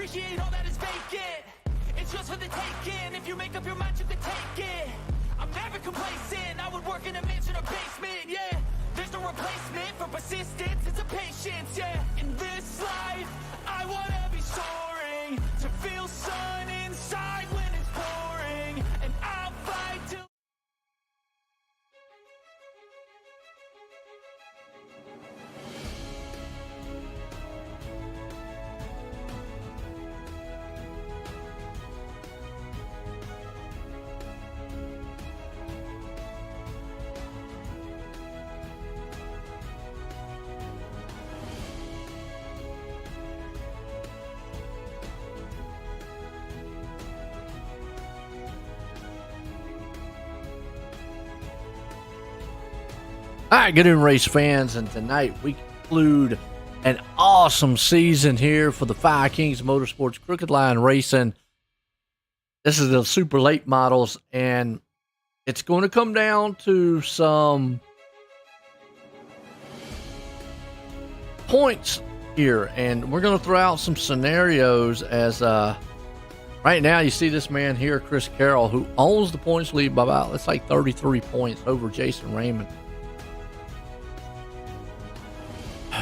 appreciate all that is vacant. It's just for the taking. If you make up your mind, you can take it. I'm never complacent. I would work in a mansion or basement, yeah. There's no replacement for persistence. It's a patience, yeah. In this life, I wanna be soaring, to feel sun inside when it's pouring, and I'll fight till. All right, good evening, race fans, and tonight we conclude an awesome season here for the Fire Kings Motorsports Crooked Line Racing. This is the super late models, and it's going to come down to some points here, and we're going to throw out some scenarios as right now you see this man here, Chris Carroll, who owns the points lead by about, it's like 33 points over Jason Raymond.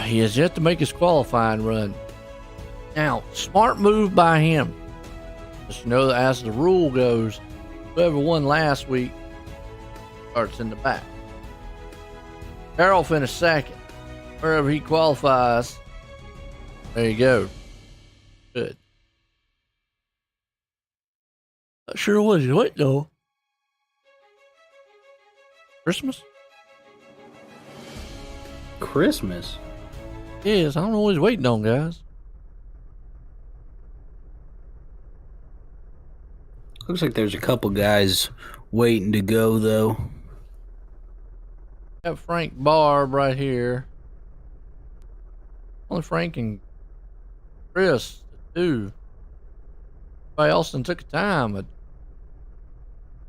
He has yet to make his qualifying run. Now, smart move by him. Just know that as the rule goes, whoever won last week starts in the back. Carroll finished second. Wherever he qualifies, there you go. Good. Not sure what he's waiting though. Christmas? Christmas? Yes, I don't know what he's waiting on, guys. Looks like there's a couple guys waiting to go, though. Got Frank Barb right here. Only Frank and Chris, the two. Everybody else took a time. But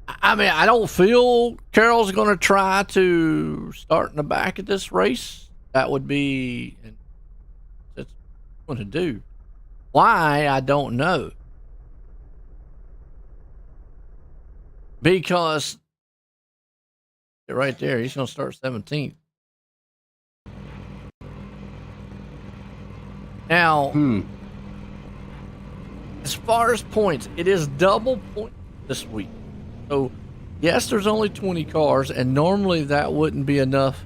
I mean, I don't feel Carroll's going to try to start in the back of this race. That would be that's what to do. Why, I don't know. Because right there, he's going to start 17th. Now, as far as points, it is double point this week. So, yes, there's only 20 cars, and normally that wouldn't be enough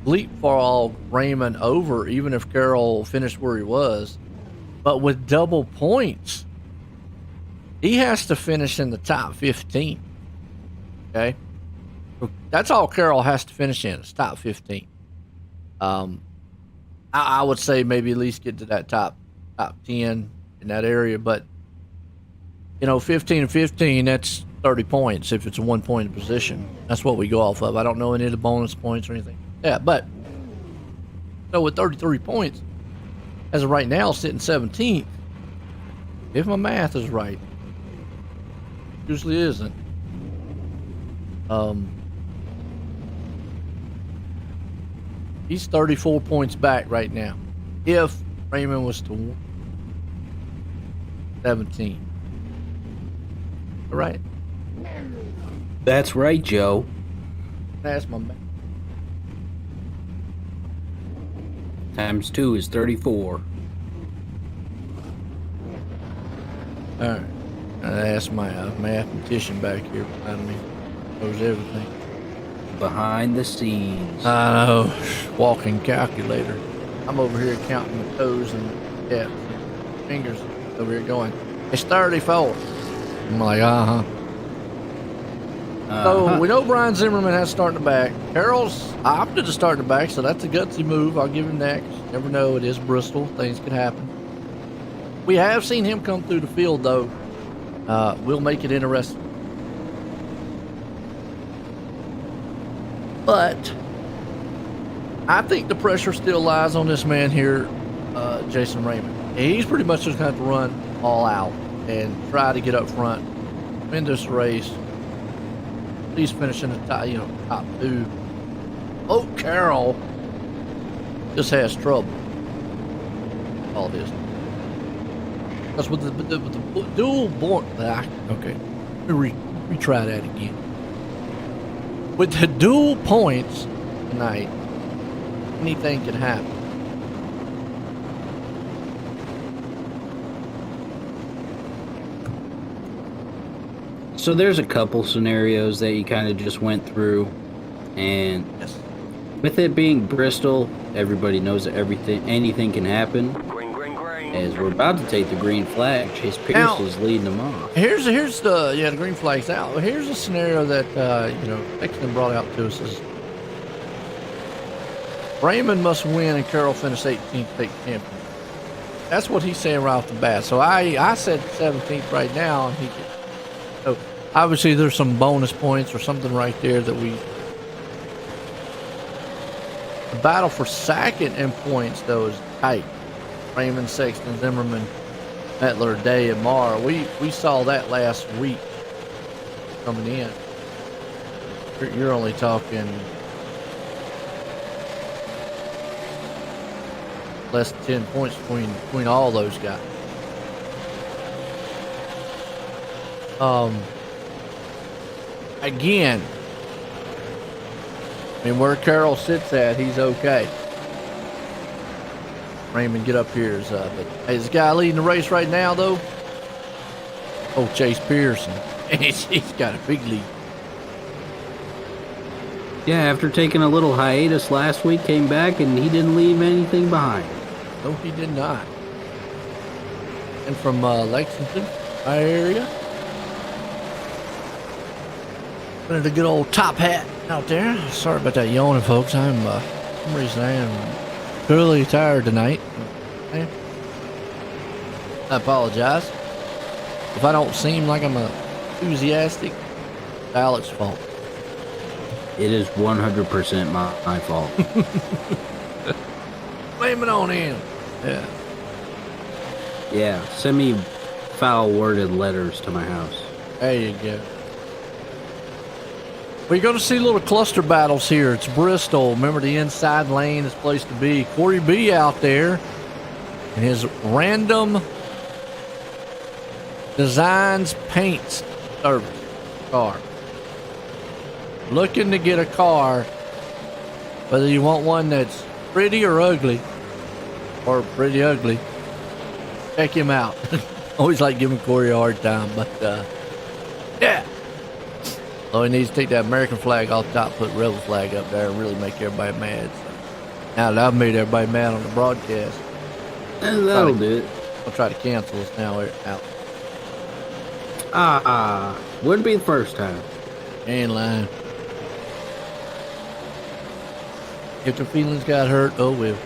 leapfrog Raymond over, even if Carroll finished where he was. But with double points, he has to finish in the top 15. Okay? That's all Carroll has to finish in, is top 15. I would say maybe at least get to that top 10 in that area. But, 15 and 15, that's 30 points if it's a 1 point position. That's what we go off of. I don't know any of the bonus points or anything. Yeah, but so with 33 points, as of right now, sitting 17th, if my math is right, usually isn't. He's 34 points back right now. If Raymond was to 17, all right? That's right, Joe. That's my math. Times 2 is 34. All right. That's my mathematician back here behind me. Knows everything. Behind the scenes. I know. Walking calculator. I'm over here counting the toes and fingers over here going, it's 34. I'm like, So we know Brian Zimmerman has to start in the back. Carroll's opted to start in the back, so that's a gutsy move. I'll give him that. You never know. It is Bristol. Things could happen. We have seen him come through the field, though. We'll make it interesting. But I think the pressure still lies on this man here, Jason Raymond. He's pretty much just going to have to run all out and try to get up front, win this race. He's finishing the top two. Oh, Carroll just has trouble. All this. Because with the dual born, okay, let me retry that again. With the dual points tonight, anything can happen. So there's a couple scenarios that you kind of just went through, and Yes. with it being Bristol, everybody knows that anything can happen. Green, green, green. As we're about to take the green flag, Chase Pierce Now- is leading them off. Here's the green flag's out. Here's a scenario that Exton brought out to us is Raymond must win and Carroll finish 18th, take champion. That's what he's saying right off the bat. So I said 17th right now, and so obviously there's some bonus points or something right there that we. The battle for second in points though is tight. Raymond, Sexton, Zimmerman, Metler, Day, and Marr. We saw that last week coming in. You're only talking less than 10 points between all those guys. Again, I mean, where Carroll sits at, he's okay. Raymond, get up here. But hey, this guy leading the race right now, though. Oh, Chase Pearson. He's got a big lead. Yeah, after taking a little hiatus last week, came back and he didn't leave anything behind. No, he did not. And from Lexington, my area. Running a good old top hat out there. Sorry about that yawning, folks. For some reason I am thoroughly tired tonight. I apologize. If I don't seem like I'm enthusiastic, it's Alex's fault. It is 100% my fault. Blame it on him. Yeah. Yeah, send me foul-worded letters to my house. There you go. We're going to see little cluster battles here. It's Bristol. Remember, the inside lane is the place to be. Corey B out there in his random designs paints service car. Looking to get a car, whether you want one that's pretty or ugly, or pretty ugly, check him out. Always like giving Corey a hard time, but yeah. So he needs to take that American flag off the top, put rebel flag up there, and really make everybody mad. So, now that I've made everybody mad on the broadcast, That'll do it. I'll try to cancel us now. Out. Wouldn't be the first time. Ain't lying. If the feelings got hurt, oh well.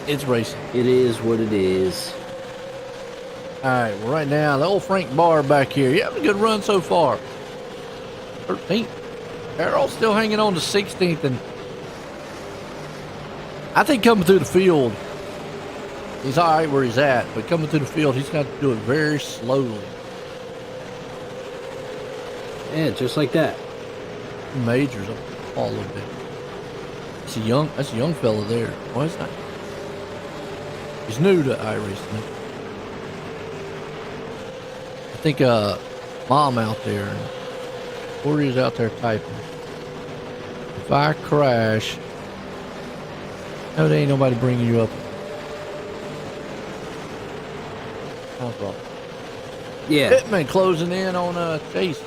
It's racing. It is what it is. Alright, well right now, the old Frank Barr back here. You having a good run so far. 13th. Carroll's still hanging on to 16th, and I think coming through the field, he's alright where he's at, but coming through the field, he's got to do it very slowly. Yeah, just like that. Majors up all a little bit. That's a young fella there. Well, he's not. He's new to iRacing. I think Mom out there, and Corey is out there typing. If I crash, no, there ain't nobody bringing you up. No problem. Yeah. Pittman closing in on Chase.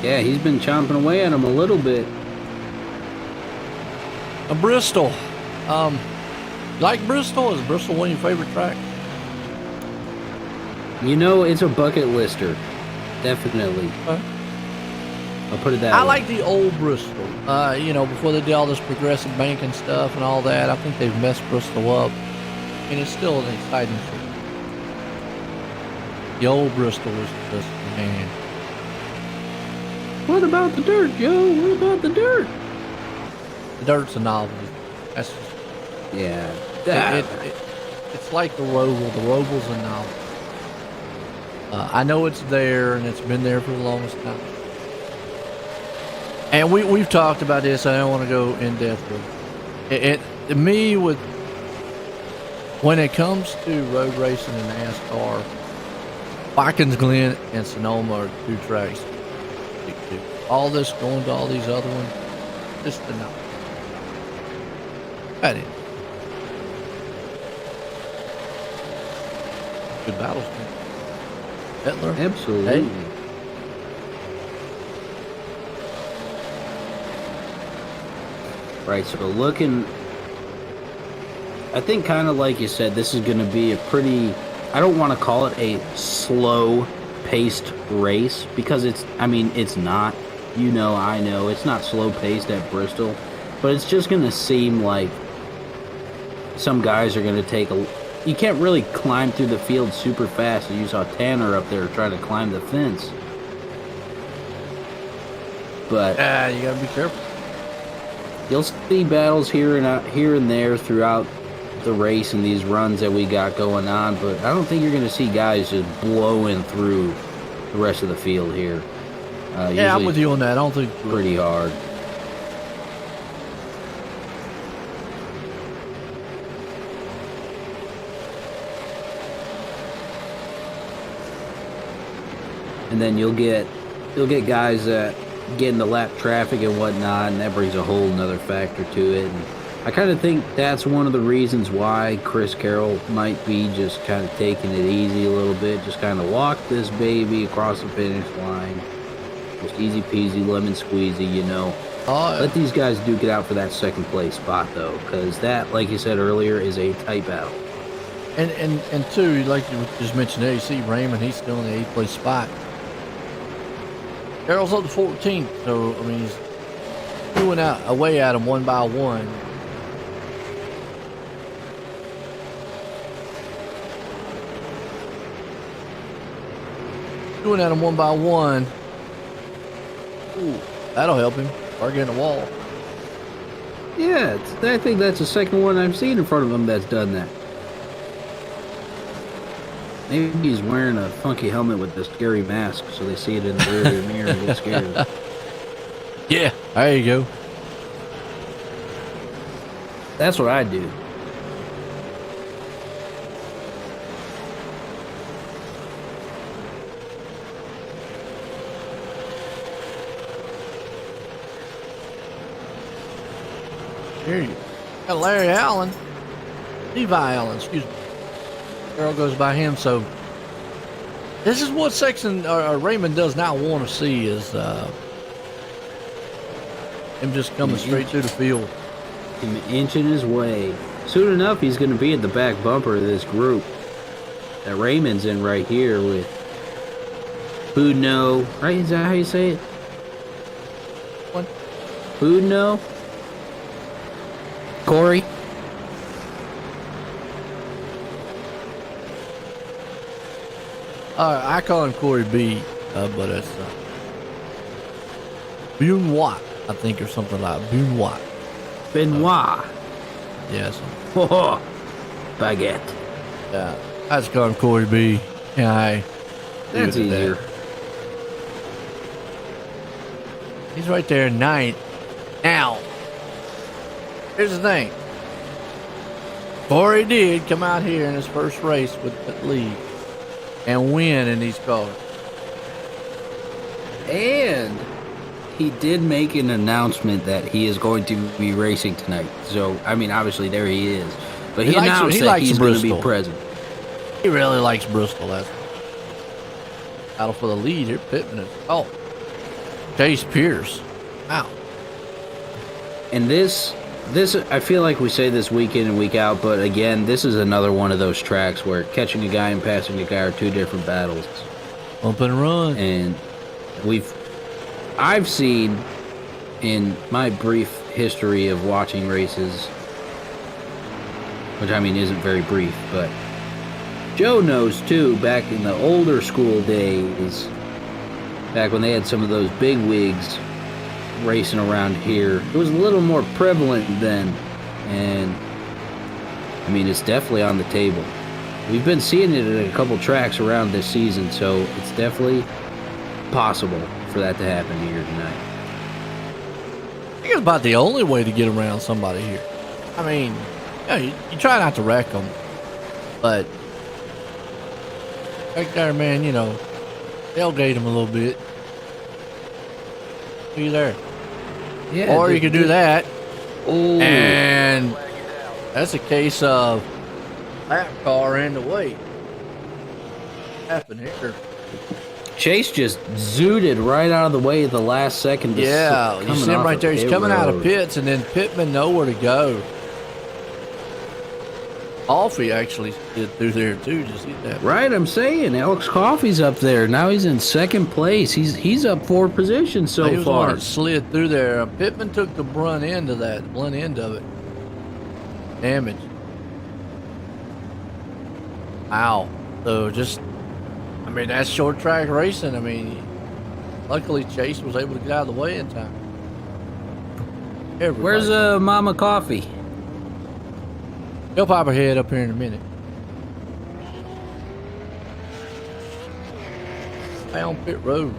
Yeah, he's been chomping away at him a little bit. Bristol. Like Bristol? Is Bristol one of your favorite tracks? You know, it's a bucket lister. Definitely. Okay. I'll put it that I way. like the old Bristol. Before they did all this progressive banking stuff and all that, I think they've messed Bristol up. And it's still an exciting track. The old Bristol was just, man. What about the dirt, Joe? What about the dirt? The dirt's a novelty. That's just, Yeah. it's like the Roval. The Roval's a novelty. I know it's there, and it's been there for the longest time. And we've talked about this. I don't want to go in depth with it. Me with When it comes to road racing and NASCAR, Watkins Glen and Sonoma are two tracks. All this going to all these other ones, just enough. That is. Good battles, man. Hitler. Absolutely. Hey. Right, so looking, I think kind of like you said, this is going to be a pretty, I don't want to call it a slow-paced race, because it's not. You know, I know, it's not slow-paced at Bristol, but it's just going to seem like some guys are going to take you can't really climb through the field super fast. You saw Tanner up there trying to climb the fence. But Yeah, you gotta be careful. you'll see battles here and there throughout the race and these runs that we got going on, but I don't think you're going to see guys just blowing through the rest of the field here. Yeah, I'm with you on that. I don't think Pretty hard. And then you'll get guys that get into lap traffic and whatnot, and that brings a whole nother factor to it. And I kind of think that's one of the reasons why Chris Carroll might be just kind of taking it easy a little bit, just kind of walk this baby across the finish line. Just easy peasy, lemon squeezy, you know. Let these guys duke it out for that second place spot, though, because that, like you said earlier, is a tight battle. And two, like you just mentioned there, you see Raymond, he's still in the 8th place spot. Carroll's up to 14th, so I mean he's doing away at him one by one. Doing at him one by one. Ooh, that'll help him. Or getting a wall. Yeah, I think that's the second one I've seen in front of him that's done that. Maybe he's wearing a funky helmet with a scary mask, so they see it in the rearview mirror and get scared. Yeah, there you go. That's what I do. Here you got Larry Allen. Levi Allen, excuse me. Carroll goes by him, so this is what Sexton or Raymond does not want to see is him just coming straight through the field. Him inching his way. Soon enough, he's going to be at the back bumper of this group that Raymond's in right here with Budno. Right? Is that how you say it? What? Budno? Corey? I call him Corey B, but it's Benoit, I think, or something like Benoit. Benoit. Yes. Oh, baguette. Yeah. I just call him Corey B. Yeah, That's easier. He's right there in 9th. Now, here's the thing. Corey did come out here in his first race with the lead and win in these cars. And he did make an announcement that he is going to be racing tonight. So, I mean, obviously there he is. But he announced that he's going to be present. He really likes Bristol. That's battle for the lead here. Pittman is Chase Pierce. Wow. And this, I feel like we say this week in and week out, but again, this is another one of those tracks where catching a guy and passing a guy are two different battles. Bump and run. And I've seen in my brief history of watching races, which I mean isn't very brief, but Joe knows too, back in the older school days, back when they had some of those big wigs racing around here, it was a little more prevalent then, and I mean it's definitely on the table. We've been seeing it at a couple tracks around this season, so it's definitely possible for that to happen here tonight. I think it's about the only way to get around somebody here. I mean, you try not to wreck them. But back there, man, you know, tailgate him a little bit. See you there. Yeah. Or you could do that. Oh. And that's a case of lap car in the way. What happened here? Chase just zooted right out of the way at the last second. Yeah, you see him right there. He's coming out of pits, and then Pittman nowhere to go. Coffee actually did through there too. Did you see that? Right, I'm saying Alex Coffey's up there now. He's in second place. He's up 4 positions so He was far. one that slid through there. Pittman took the blunt end of that, blunt end of it. Damage. Wow. So just, I mean, that's short track racing. I mean, luckily Chase was able to get out of the way in time. Where's Mama Coffee? He'll pop her head up here in a minute. Down pit road.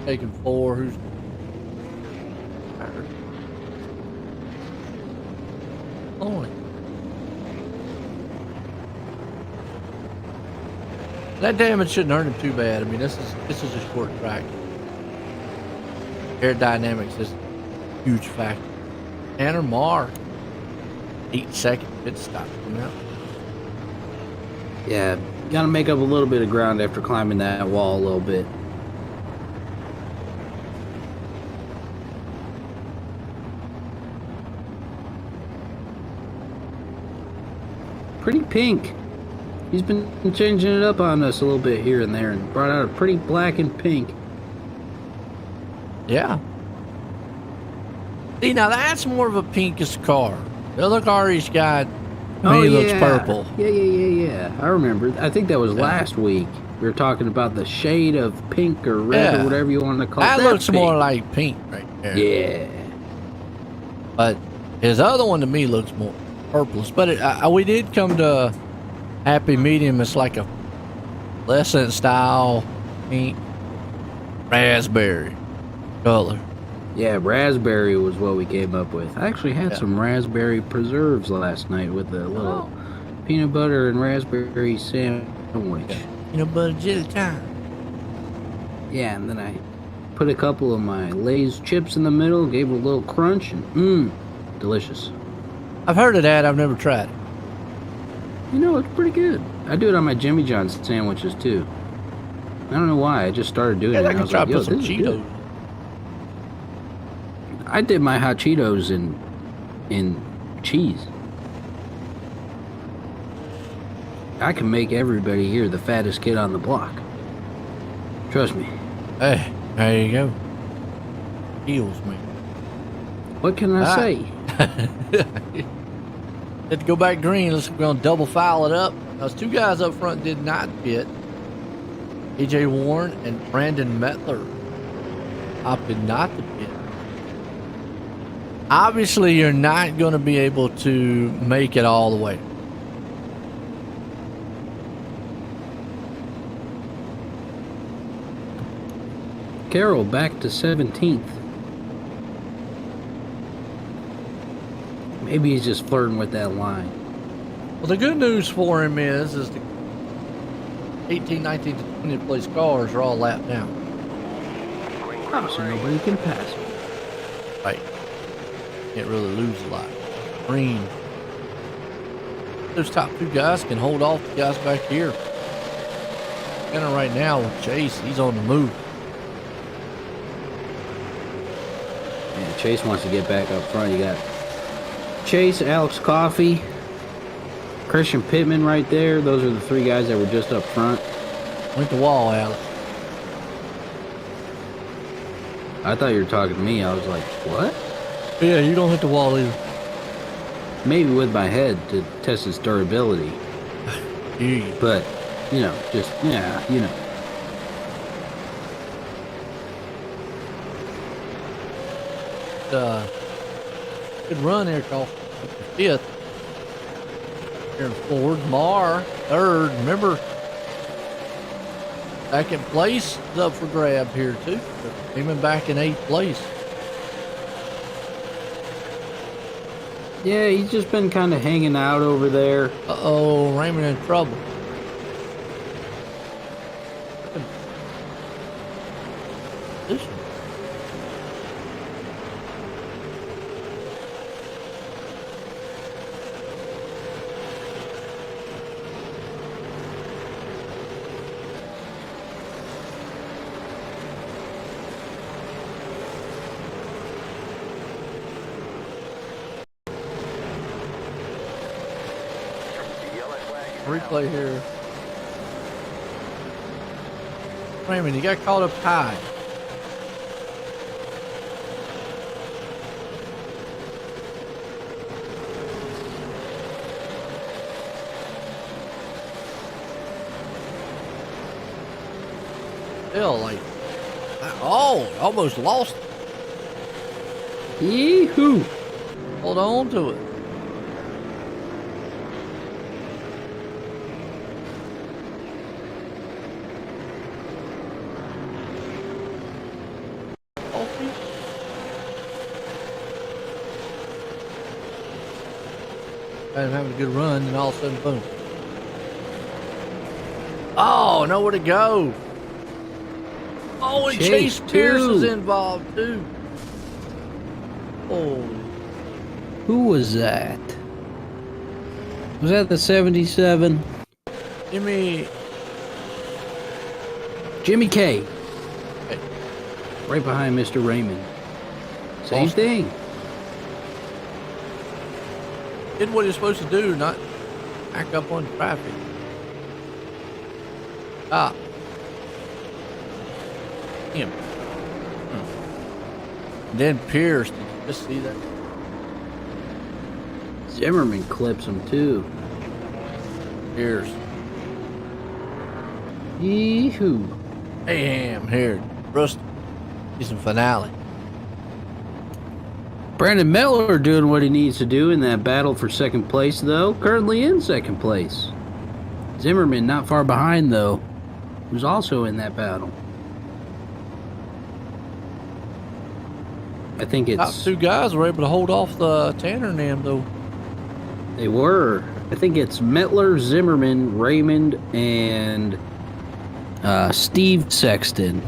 Taking 4. Who's on? That damage shouldn't hurt him too bad. I mean, this is a short track. Aerodynamics is a huge factor. Tanner Marr, 8-second pit stop coming out. Yeah, got to make up a little bit of ground after climbing that wall a little bit. Pretty pink. He's been changing it up on us a little bit here and there and brought out a pretty black and pink. Yeah. See, now that's more of a pinkish car. The other car he's got, to me, looks purple. Yeah. I remember. I think that was last week. We were talking about the shade of pink or red or whatever you want to call it. That looks more like pink right there. Yeah. But his other one to me looks more purplish. But we did come to a happy medium. It's like a Lesson style pink raspberry color. Yeah, raspberry was what we came up with. I actually had some raspberry preserves last night with a little peanut butter and raspberry sandwich. Peanut butter jelly time. Yeah, and then I put a couple of my Lay's chips in the middle, gave it a little crunch, and delicious. I've heard of that. I've never tried it. You know, it's pretty good. I do it on my Jimmy John's sandwiches too. I don't know why. I just started doing it. I And I can was try like, to yo, put some this is Cheetos. good. I did my hot Cheetos in cheese. I can make everybody here the fattest kid on the block. Trust me. Hey, there you go. Heals me. What can I say? Had to go back green. Let's go and double foul it up. Those two guys up front did not pit. AJ Warren and Brandon Metler opted not to pit. Obviously, you're not going to be able to make it all the way. Carroll back to 17th. Maybe he's just flirting with that line. Well, the good news for him is the 18, 19, to 20th place cars are all lapped down. So nobody can pass me. Right. Can't really lose a lot. Green. Those top two guys can hold off the guys back here. And right now with Chase, he's on the move. Yeah, Chase wants to get back up front. You got Chase, Alex Coffey, Christian Pittman right there. Those are the three guys that were just up front. Went the wall, Alex. I thought you were talking to me. I was like, what? Yeah, you don't hit the wall either. Maybe with my head to test its durability. Yeah. But, you know, just, yeah, you know. Good run here, Cole. Fifth. Here Ford. Marr, third. Remember, second place is up for grab here, too. Even back in 8th place. Yeah, he's just been kind of hanging out over there. Uh-oh, Raymond in trouble. This one. Replay here. Raymond, you got caught up high. Still like, oh, almost lost it. Yee-hoo! Hold on to it. I'm having a good run, and all of a sudden, boom. Oh, nowhere to go. Oh, and Chase Pierce is involved, too. Oh. Who was that? Was that the 77? Jimmy K. Hey. Right behind Mr. Raymond. Same thing. Did what he's supposed to do, not back up on traffic. Ah. Him. Then Pierce, did you just see that? Zimmerman clips him too. Pierce. Yee-hoo. Mayhem here. Bristol. Season finale. Brandon Miller doing what he needs to do in that battle for second place, though. Currently in second place. Zimmerman not far behind, though, who's also in that battle. I think it's... Top two guys were able to hold off the Tanner and them, though. They were. I think it's Metler, Zimmerman, Raymond, and Steve Sexton.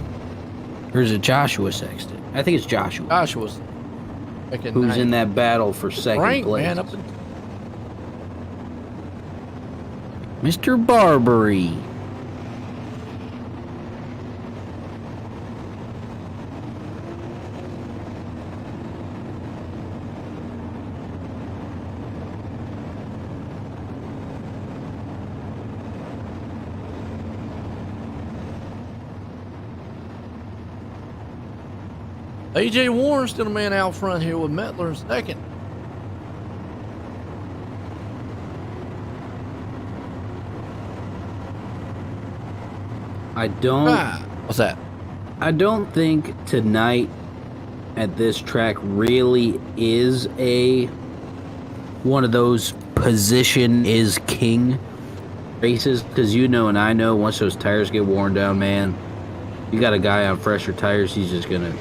Or is it Joshua Sexton? I think it's Joshua. Joshua's who's in that battle for second place. Man, up in... Mr. Barbary. A.J. Warren still a man out front here with Metler in second. I don't... What's that? I don't think tonight at this track really is one of those position is king races, because you know and I know once those tires get worn down, man, you got a guy on fresher tires, he's just going to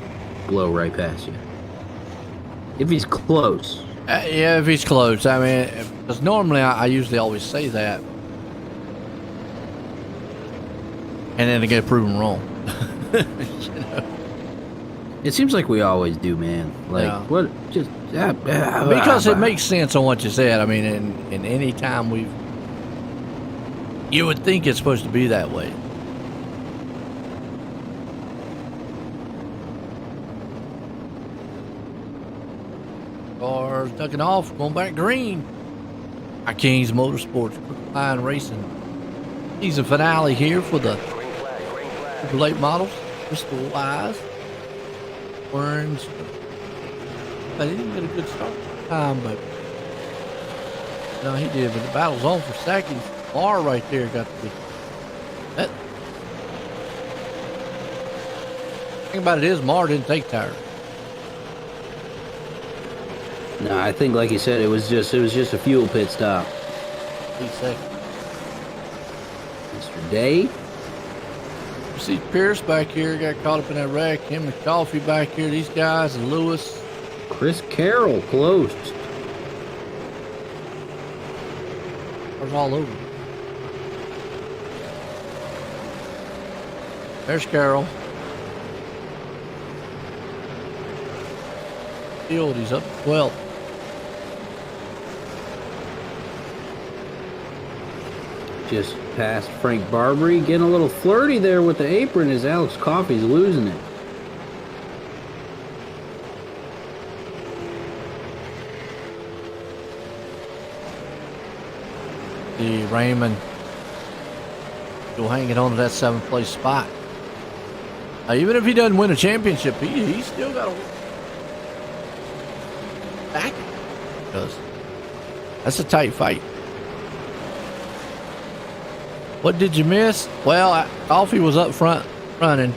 blow right past you. If he's close. Yeah, if he's close. I mean, because normally I usually always say that. And then they get proven wrong. You know? It seems like we always do, man. Like, yeah. What? Just... because it makes sense on what you said. I mean, in any time you would think it's supposed to be that way. Cars ducking off, going back green. Our Kings Motorsports, Line Racing. Season finale here for the late models. Bristol wise. Orange. They didn't get a good start time, but no, he did. But the battle's on for seconds. Mar right there got the good. That thing about it is Mar didn't take tires. No, I think, like you said, it was just a fuel pit stop. 8 seconds. Mr. Day. You see Pierce back here got caught up in that wreck. Him and Coffee back here. These guys and Lewis. Chris Carroll close. Cars all over. There's Carroll. Field, he's up 12th. Just past Frank Barbary, getting a little flirty there with the apron as Alex Coffey's losing it. The Raymond still hanging on to that 7th place spot. Even if he doesn't win a championship, he's still got to back because that's a tight fight. What did you miss? Well, Coffey was up front running,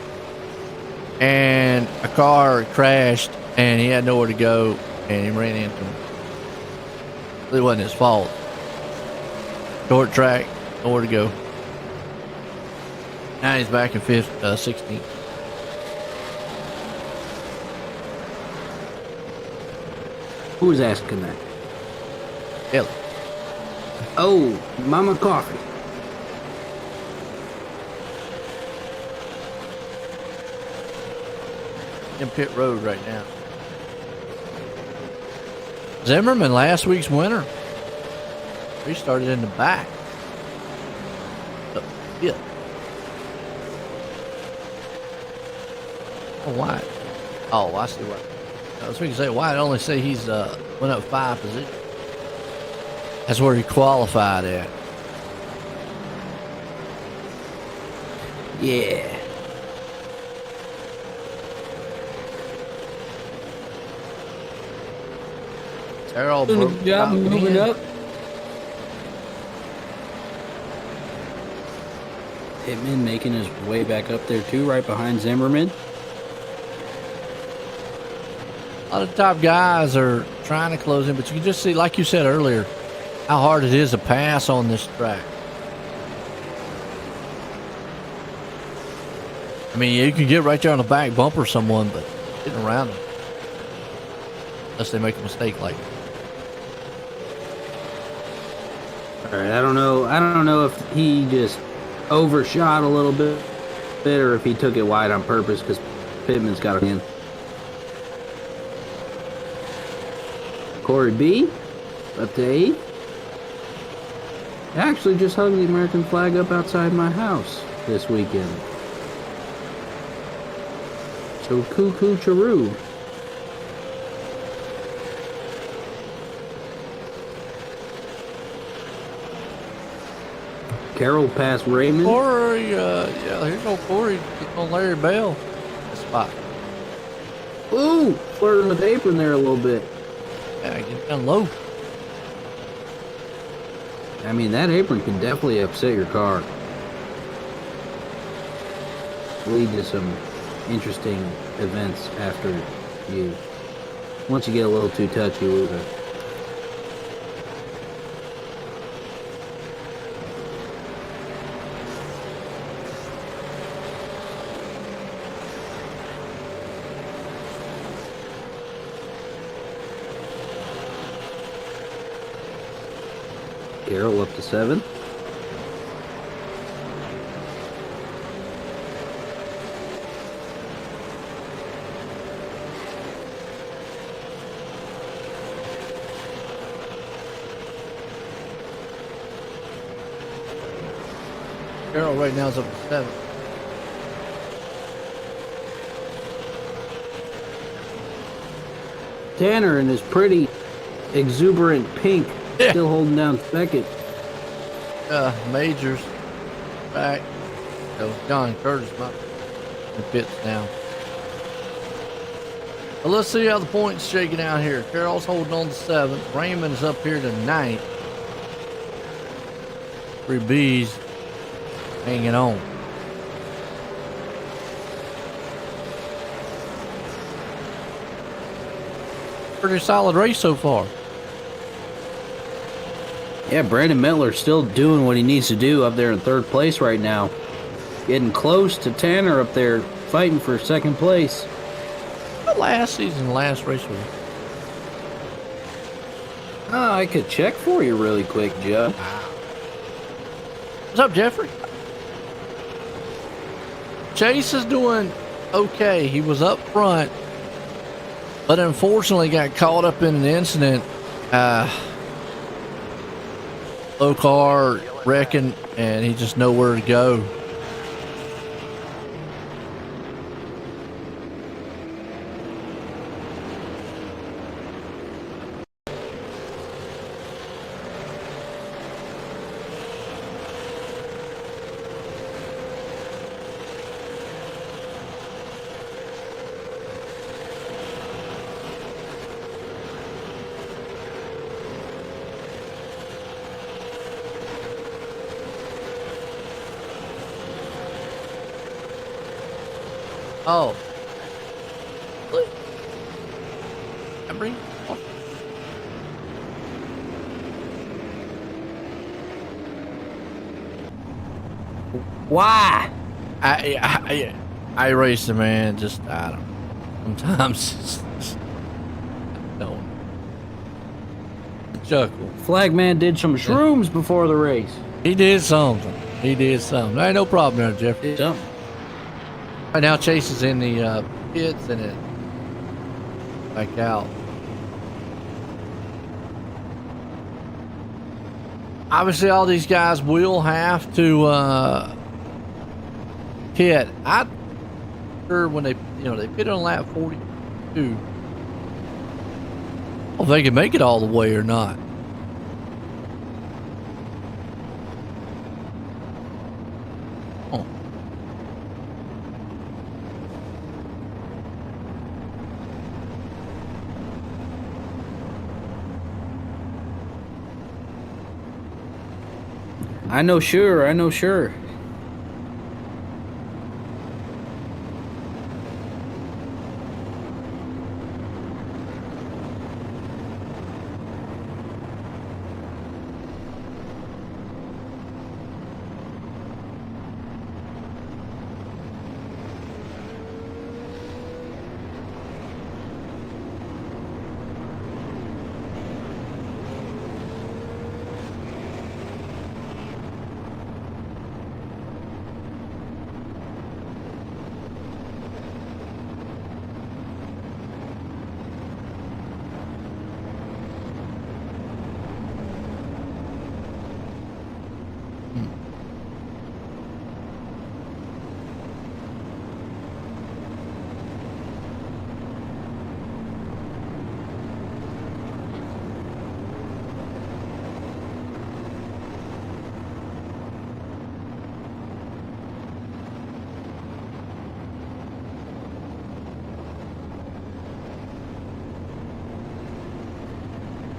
and a car crashed, and he had nowhere to go, and he ran into him. It wasn't his fault. Short track, nowhere to go. Now he's back in 16th. Who's asking that? Ellie. Oh, Mama Coffee. In pit road right now. Zimmerman, last week's winner. He started in the back. Yeah. Oh, why? Oh, I see why. I was going to say, why I only say he's went up 5 positions. That's where he qualified at. Yeah. Carroll Doing a broke good job out moving again. up. Pittman making his way back up there too, right behind Zimmerman. A lot of top guys are trying to close in, but you can just see, like you said earlier, how hard it is to pass on this track. I mean, you can get right there on the back bumper someone, but getting around them, unless they make a mistake like that. All right, I don't know if he just overshot a little bit, or if he took it wide on purpose because Pittman's got him in. Corey B, up to 8. Actually just hung the American flag up outside my house this weekend. So cuckoo charoo. Carroll past Raymond. Corey, yeah, here's old Corey getting on Larry Bell. Spot. Ooh, flirting with the apron there a little bit. Yeah, get down low. I mean, that apron can definitely upset your car. Lead to some interesting events after you. Once you get a little too touchy with it. Carroll up to 7. Carroll right now is up to 7. Tanner in his pretty exuberant pink, Yeah. still holding down second. Majors back. So John Curtis in the pits now. Well, let's see how the points shaking out here. Carroll's holding on to 7th. Raymond's up here to 9th. 3 B's hanging on. Pretty solid race so far. Yeah, Brandon Mettler still doing what he needs to do up there in 3rd place right now. Getting close to Tanner up there, fighting for 2nd place. Last season, last race was. I could check for you really quick, Joe. What's up, Jeffrey? Chase is doing okay. He was up front, but unfortunately got caught up in an incident. Low car wrecking, and he just nowhere to go. Oh. Really? Memory? Oh. Why? iRacing, man, just, I don't know. Sometimes, don't. Chuckle. Flagman did some shrooms before the race. He did something. He did something. Ain't no problem there, Jeffrey. Something. Right now, Chase is in the pits and it back out. Obviously, all these guys will have to pit. I'm sure when they pit on lap 42, if they can make it all the way or not. Oh. I know sure.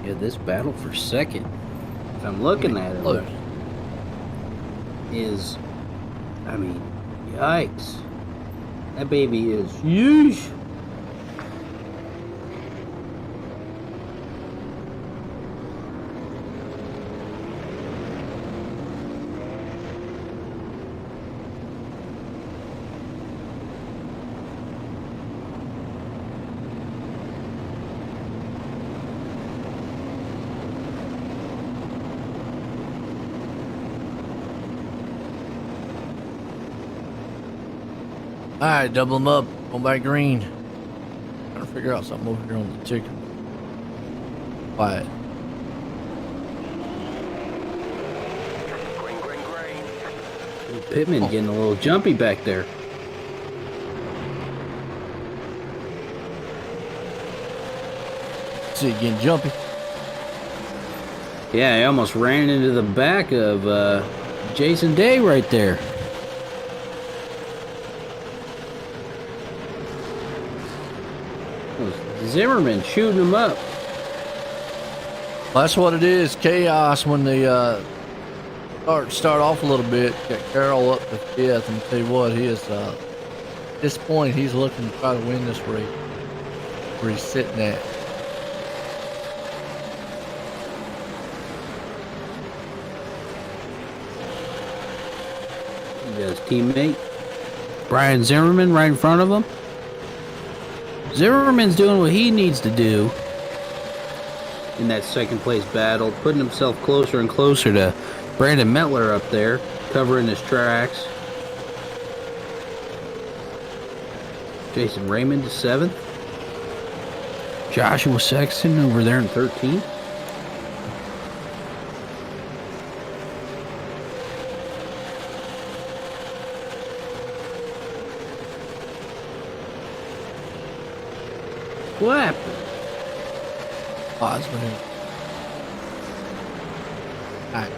Yeah, this battle for second, if I'm looking at it, Close. is, I mean, yikes. That baby is huge. All right, double them up. Going back green. Trying to figure out something over here on the ticket. Quiet. Pittman getting a little jumpy back there. See it getting jumpy. Yeah, he almost ran into the back of Jason Day right there. Zimmerman shooting him up. Well, that's what it is. Chaos when they start off a little bit. Got Carroll up to fifth, and tell you what, he is at this point he's looking to try to win this race. Where he's sitting at. He got his teammate Brian Zimmerman right in front of him. Zimmerman's doing what he needs to do in that second place battle, putting himself closer and closer to Brandon Mettler up there. covering his tracks. Jason Raymond to 7th. Joshua Sexton over there in 13th. What happened? Osmond. All right.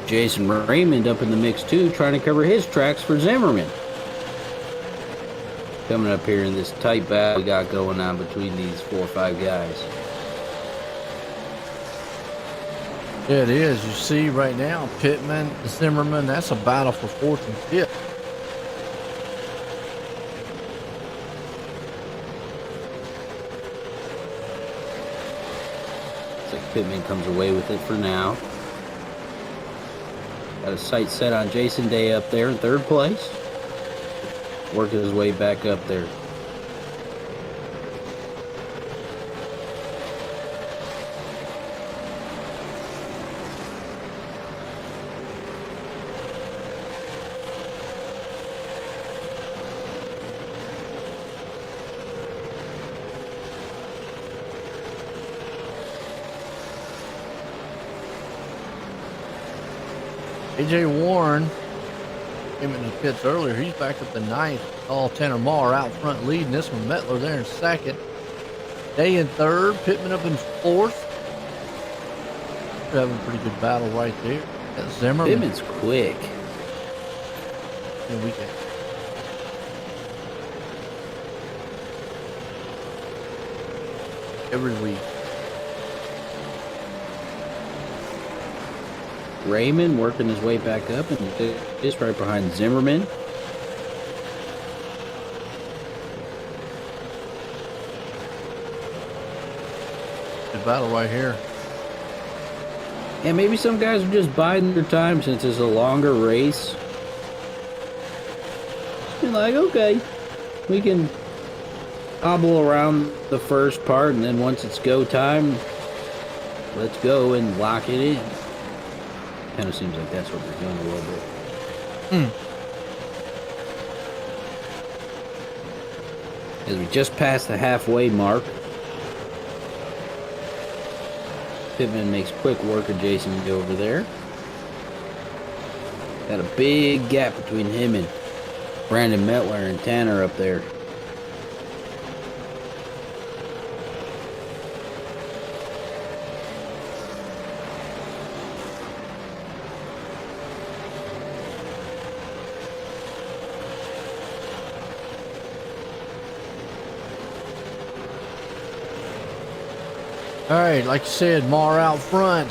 Jason Raymond up in the mix too, trying to cover his tracks for Zimmerman. Coming up here in this tight battle we got going on between these 4 or 5 guys. Yeah, it is. You see right now, Pittman, Zimmerman, that's a battle for 4th and 5th. Looks like Pittman comes away with it for now. Got a sight set on Jason Day up there in 3rd place. Working his way back up there. AJ Warren came in the pits earlier. He's back up to 9th. All Tanner Marr out front leading this one. Mettler there in 2nd. Day in 3rd. Pittman up in 4th. They're having a pretty good battle right there. Got Zimmerman. Pittman's quick. Yeah, we can. Every week. Raymond working his way back up and is right behind Zimmerman. Good battle right here. Yeah, maybe some guys are just biding their time since it's a longer race. You're like, okay, we can hobble around the first part, and then once it's go time, let's go and lock it in. Kind of seems like that's what they're doing a little bit. As we just passed the halfway mark, Pittman makes quick work of Jason over there. Got a big gap between him and Brandon Mettler and Tanner up there. All right, like you said, Marr out front.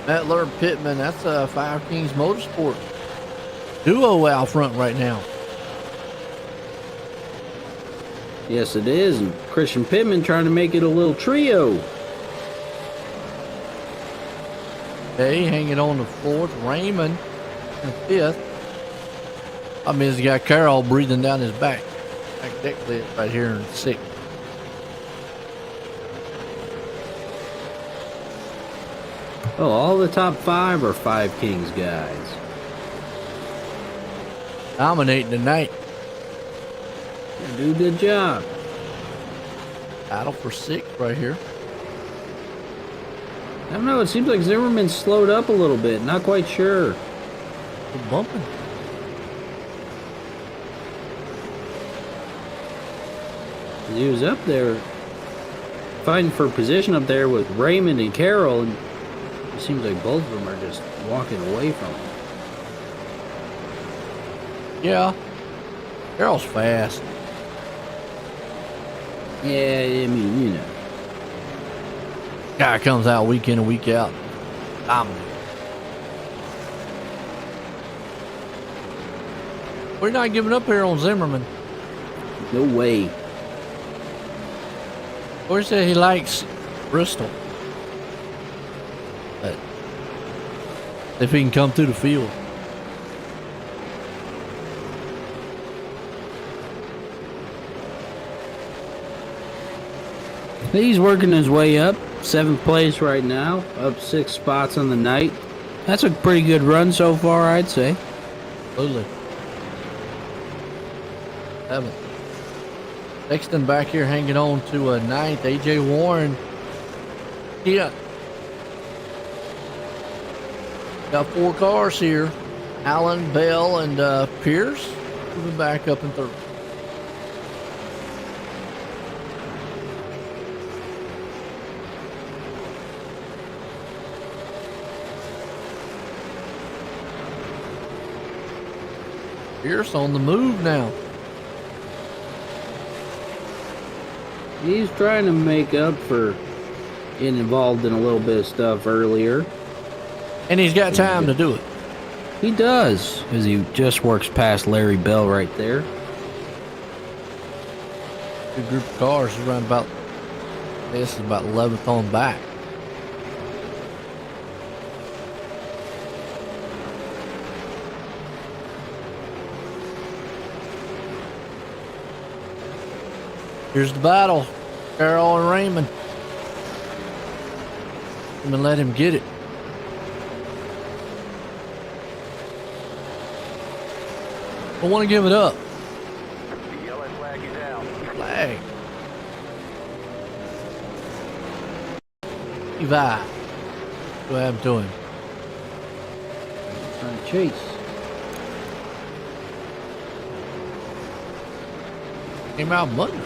Mettler, Pittman, that's a Five Kings Motorsport duo out front right now. Yes, it is. And Christian Pittman trying to make it a little trio. Hey, hanging on to 4th. Raymond in 5th. I mean, he's got Carroll breathing down his back. Back deck lid right here in 6th. Oh, all the top 5 are Five Kings guys. Dominating tonight. They do a good job. Battle for 6th right here. I don't know, it seems like Zimmerman slowed up a little bit. Not quite sure. We're bumping. He was up there fighting for position up there with Raymond and Carroll, and it seems like both of them are just walking away from him. Yeah. Carroll's fast. Yeah, I mean, you know. Guy comes out week in and week out. Dominant. We're not giving up here on Zimmerman. No way. Or said he likes Bristol. But if he can come through the field. He's working his way up. 7th place right now. Up 6 spots on the night. That's a pretty good run so far, I'd say. Absolutely. 7th. Sexton back here hanging on to a 9th. AJ Warren. Yeah. Got 4 cars here. Allen, Bell, and Pierce moving back up in 3rd. Pierce on the move now. He's trying to make up for getting involved in a little bit of stuff earlier. And he's got time to do it. He does, as he just works past Larry Bell right there. Good group of cars around about, this is about 11th on back. Here's the battle. Carroll and Raymond. I'm gonna let him get it. I want to give it up. The yellow flag is out. Flag. Levi. What happened to him? Trying to chase. Came out Monday.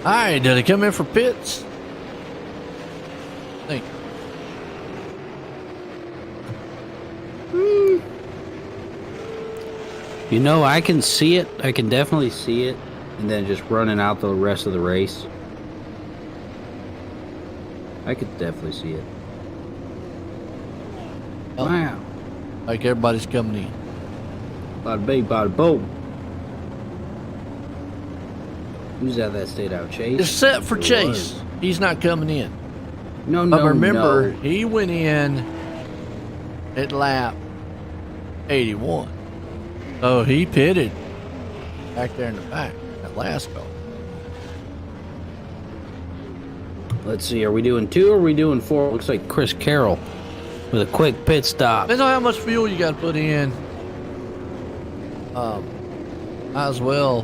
Alright, did he come in for pits? I think. You know, I can see it. I can definitely see it. And then just running out the rest of the race. I could definitely see it. Oh. Wow. Like everybody's coming in. Bada bing, bada boom. Who's at that stayed out? Chase? It's set for It Chase. was. He's not coming in. No, But no, remember, no. he went in at lap 81. So he pitted back there in the back, that last call. Let's see, are we doing 2 or are we doing 4? Looks like Chris Carroll with a quick pit stop. Depends on how much fuel you got to put in. Might as well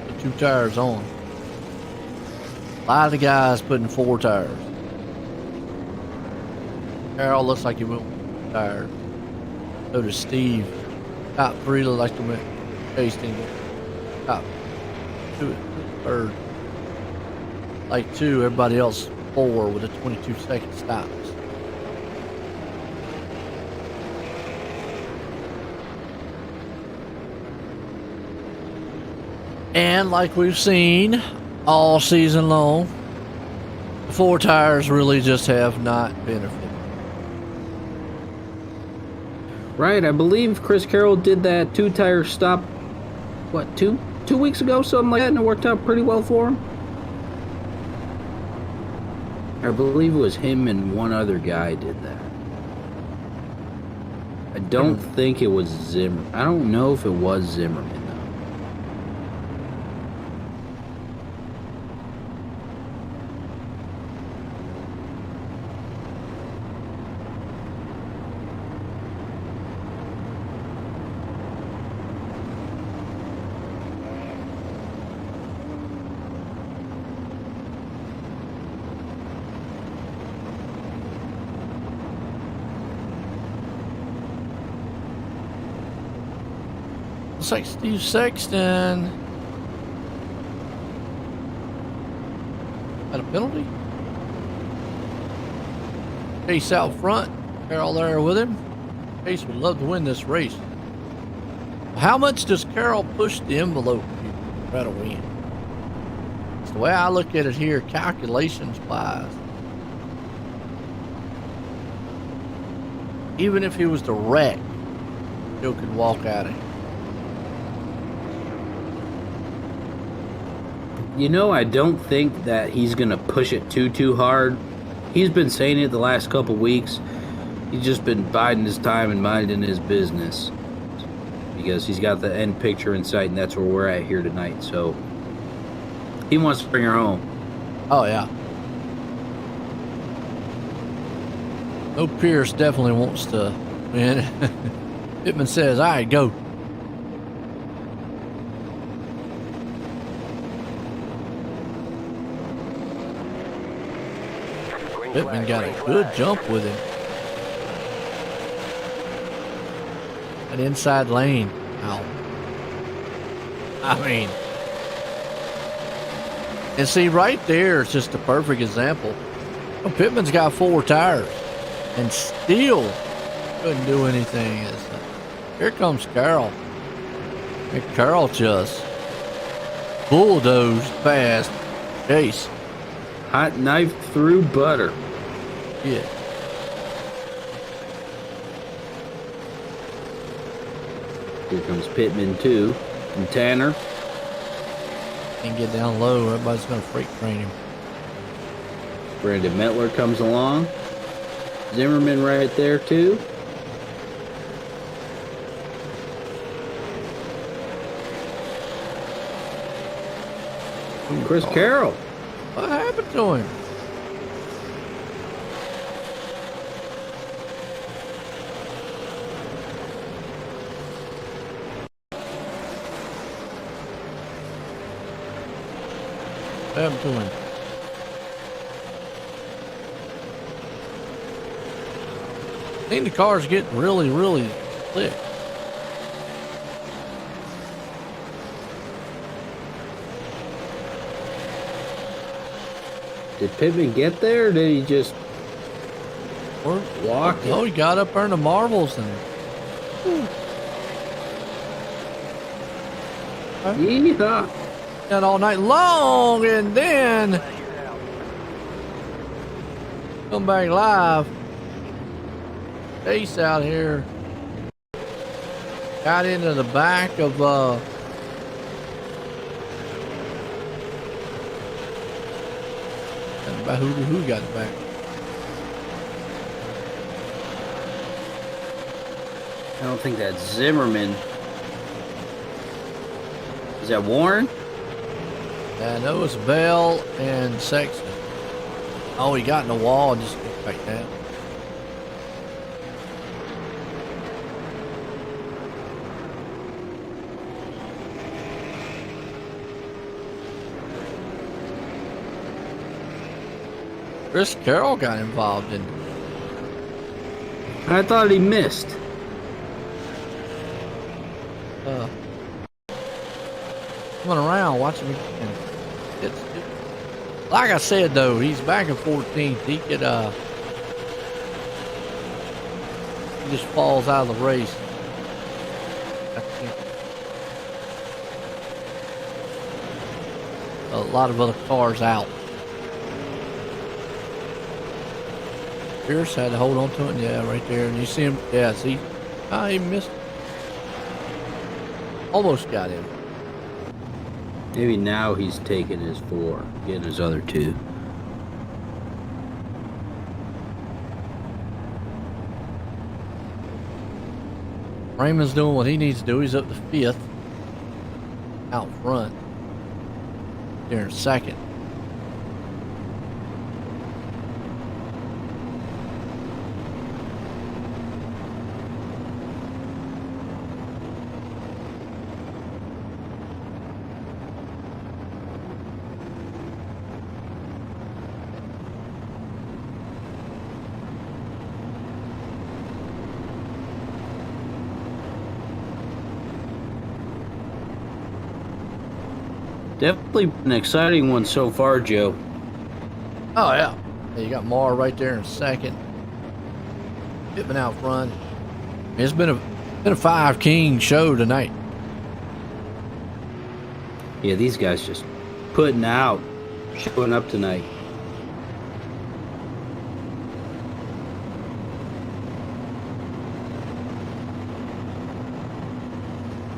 put 2 tires on. A lot of the guys putting 4 tires. Carroll looks like he went with 2 tires. So does Steve. Top 3 look like they went tasting. Top 2, 3rd. Like 2, everybody else 4 with a 22-second stops. And like we've seen all season long, the 4 tires really just have not benefited. Right, I believe Chris Carroll did that 2-tire stop, what, 2 weeks ago, something like that, and it worked out pretty well for him. I believe it was him and one other guy did that. I don't think it was Zimmer. I don't know if it was Zimmerman, though. Looks like Steve Sexton had a penalty. Chase out front. Carroll there with him. Chase would love to win this race. How much does Carroll push the envelope to try to win? It's the way I look at it here, calculations wise. Even if he was to wreck, still could walk out of here. You know, I don't think that he's going to push it too hard. He's been saying it the last couple weeks. He's just been biding his time and minding his business. because he's got the end picture in sight, and that's where we're at here tonight. So he wants to bring her home. Oh, yeah. No, Pierce definitely wants to win. Pittman says, all right, go. Pittman got a good jump with him. An inside lane. Ow. I mean, and see right there, it's just a perfect example. Well, Pittman's got 4 tires and still couldn't do anything. Here comes Carroll. And Carroll just bulldozed past Chase. Hot knife through butter. Yeah. Here comes Pittman too, and Tanner. Can't get down low. Everybody's gonna freight train him. Brandon Metler comes along. Zimmerman right there too. Chris Carroll. What happened to him? What happened to him? I think the car's getting really, really slick. Did Pittman get there, or did he just walk? No, he got up there in the marbles and. Yeehaw. That all night long, and then come back live. Ace out here got into the back of who got it back? I don't think that's Zimmerman. Is that Warren? I know it's Bell and Sexton. Oh, he got in the wall and just went back down. Chris Carroll got involved in it. I thought he missed. Coming around, watching me. It's like I said though, he's back in 14th. He could he just falls out of the race. A lot of other cars out. Pierce had to hold on to it. Yeah, right there. And you see him. Yeah, see. He missed. Almost got him. Maybe now he's taking his 4, getting his other 2. Raymond's doing what he needs to do. He's up to 5th. Out front. There in 2nd. Definitely an exciting one so far, Joe. Oh, yeah. You got Marr right there in 2nd. Pittman out front. It's been a 5 king show tonight. Yeah, these guys just putting out, showing up tonight.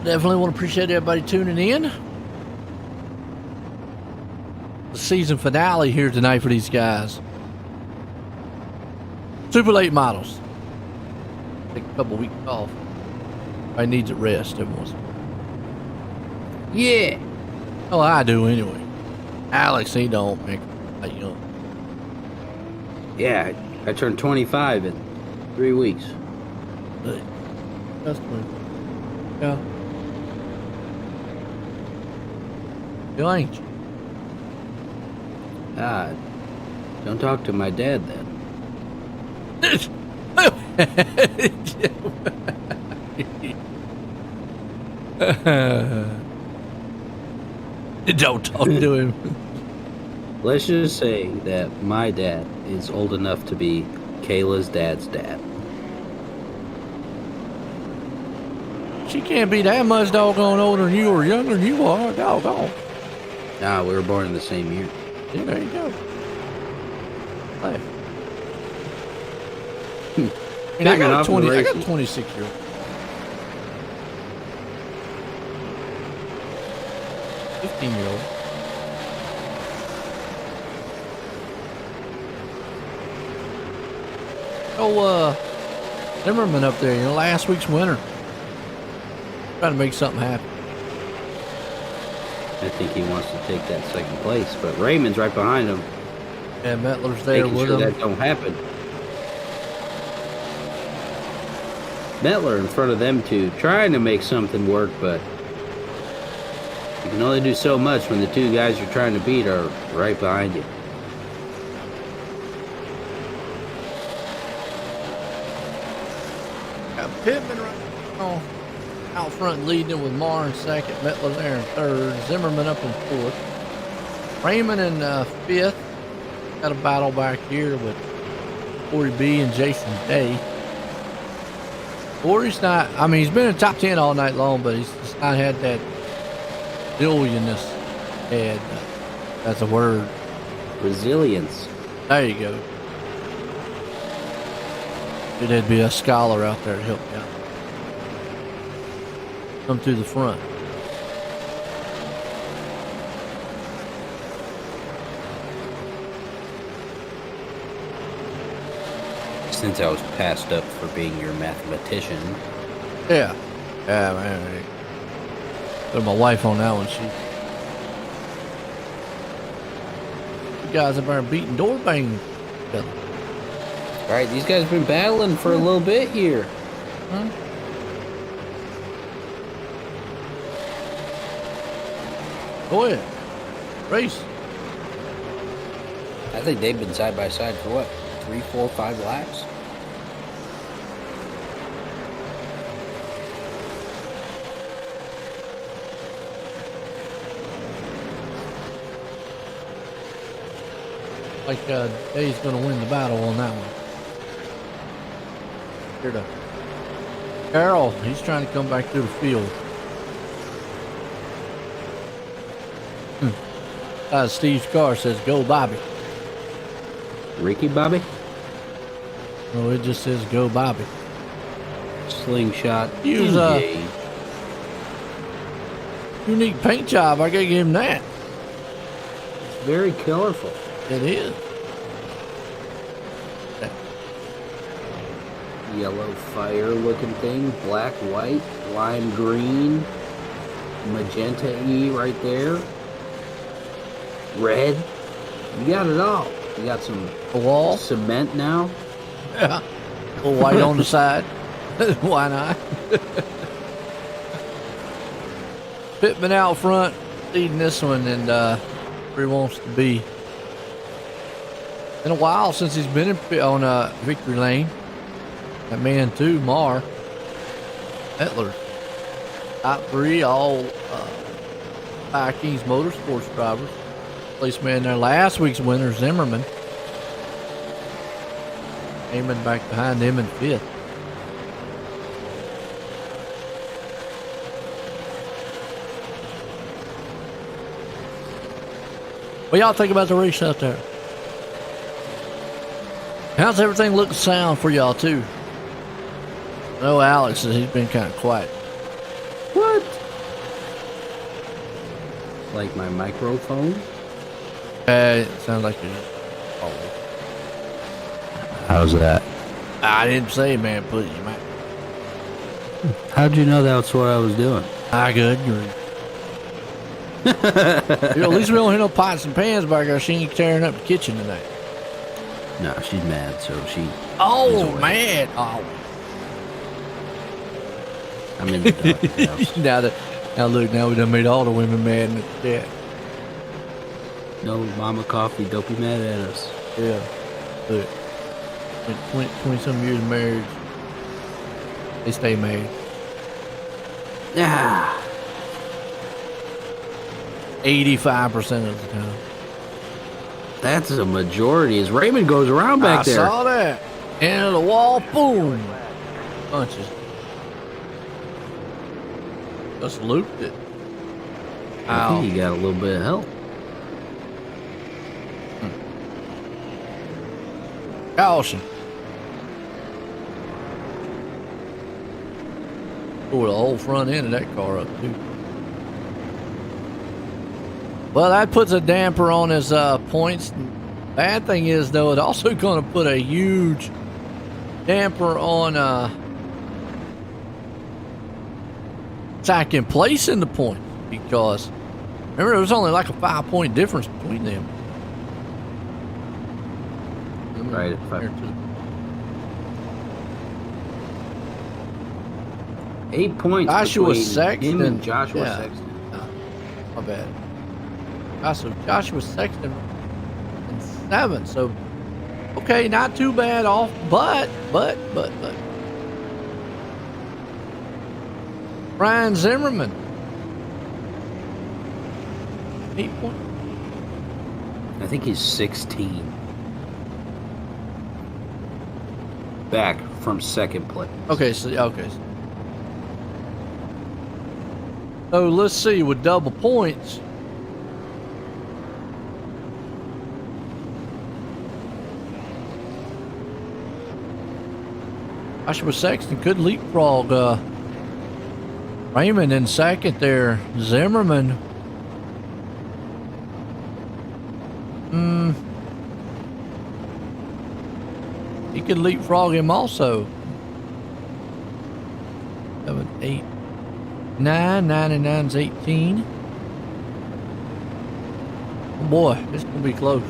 Definitely want to appreciate everybody tuning in. The season finale here tonight for these guys. Super late models. Take a couple weeks off. I needs a rest every once in a while. Yeah. Oh, I do anyway. Alex, he don't make like, you know. Yeah, I turned 25 in 3 weeks. But that's good. Yeah. You ain't you? Ah, don't talk to my dad then. Don't talk to him. Let's just say that my dad is old enough to be Kayla's dad's dad. She can't be that much doggone older than you or younger than you are. Doggone. Nah, we were born in the same year. Yeah, there you go. Hey. I mean, I got a 26-year-old. $15-year-old. Oh, Zimmerman up there, you know, last week's winner. Trying to make something happen. I think he wants to take that second place, but Raymond's right behind him. Yeah, Mettler's there Making with sure him. that don't happen. Mettler in front of them two, trying to make something work, but you can only do so much when the two guys you're trying to beat are right behind you. Got Pittman right now out front leading with Marr in second, Mettler there in third, Zimmerman up in fourth, Raymond in fifth. Got a battle back here with Corey B and Jason Day. Corey's not, I mean, he's been in top 10 all night long, but he's just not had that billiousness head. That's a word. Resilience. There you go. There'd be a scholar out there to help you out. Come to the front. Since I was passed up for being your mathematician. Yeah. Yeah, man. Put my wife on that one. You guys have been beating door bang together. All right, these guys have been battling for a little bit here. Huh? Go ahead. Race. I think they've been side by side for what? 3, 4, 5 laps? Like Dave's going to win the battle on that one. Here to Carroll. He's trying to come back through the field. Steve's car says, "Go, Bobby." Ricky Bobby? No, it just says, "Go, Bobby." Slingshot. Use engage. Unique paint job. I gotta give him that. Very colorful. It is. Yellow fire looking thing. Black, white, lime green, magenta E right there. Red. You got it all. You got some A wall. cement now. Yeah. A little white on the side. Why not? Pittman out front, leading this one, and where he wants to be. In a while since he's been on victory lane. That man too, Marr. Mettler. Top 3, all Vikings Motorsports drivers. Place man there. Last week's winner, Zimmerman. Aiming back behind him in 5th. What y'all think about the race out there? How's everything look and sound for y'all too? No, Alex, he's been kind of quiet. What? Like my microphone? It sounds like you're How's that? I didn't say, man, put it in your mouth. How'd you know that's what I was doing? I good. At least we don't hear no pots and pans back there. She ain't tearing up the kitchen tonight. No, she's mad, so she. Oh, man. Oh. I'm in the doghouse. now look, now we done made all the women mad in the chat. No, Mama Coffee, don't be mad at us. Yeah. Look. 20 some years of marriage. They stay married. Yeah. 85% of the time. That's a majority. As Raymond goes around back there. I saw that. Into the wall, boom. Punches. Just looped it. I think he got a little bit of help. Caution. Pulled the whole front end of that car up, too. Well, that puts a damper on his points. Bad thing is, though, it's also going to put a huge damper on second place in the points, because remember, there was only like a 5-point difference between them. Right. 8 points. Joshua Sexton. Him and Joshua Sexton. No, my bad. Joshua Sexton in 7th. So, okay, not too bad off, but. Brian Zimmerman. 8 points. I think he's 16. Back from second place. Okay. So let's see, with double points. Joshua Sexton could leapfrog Raymond in second there. Zimmerman. He could leapfrog him also. 7, 8, 9, 9 and 9's 18. Oh boy, this is gonna be close.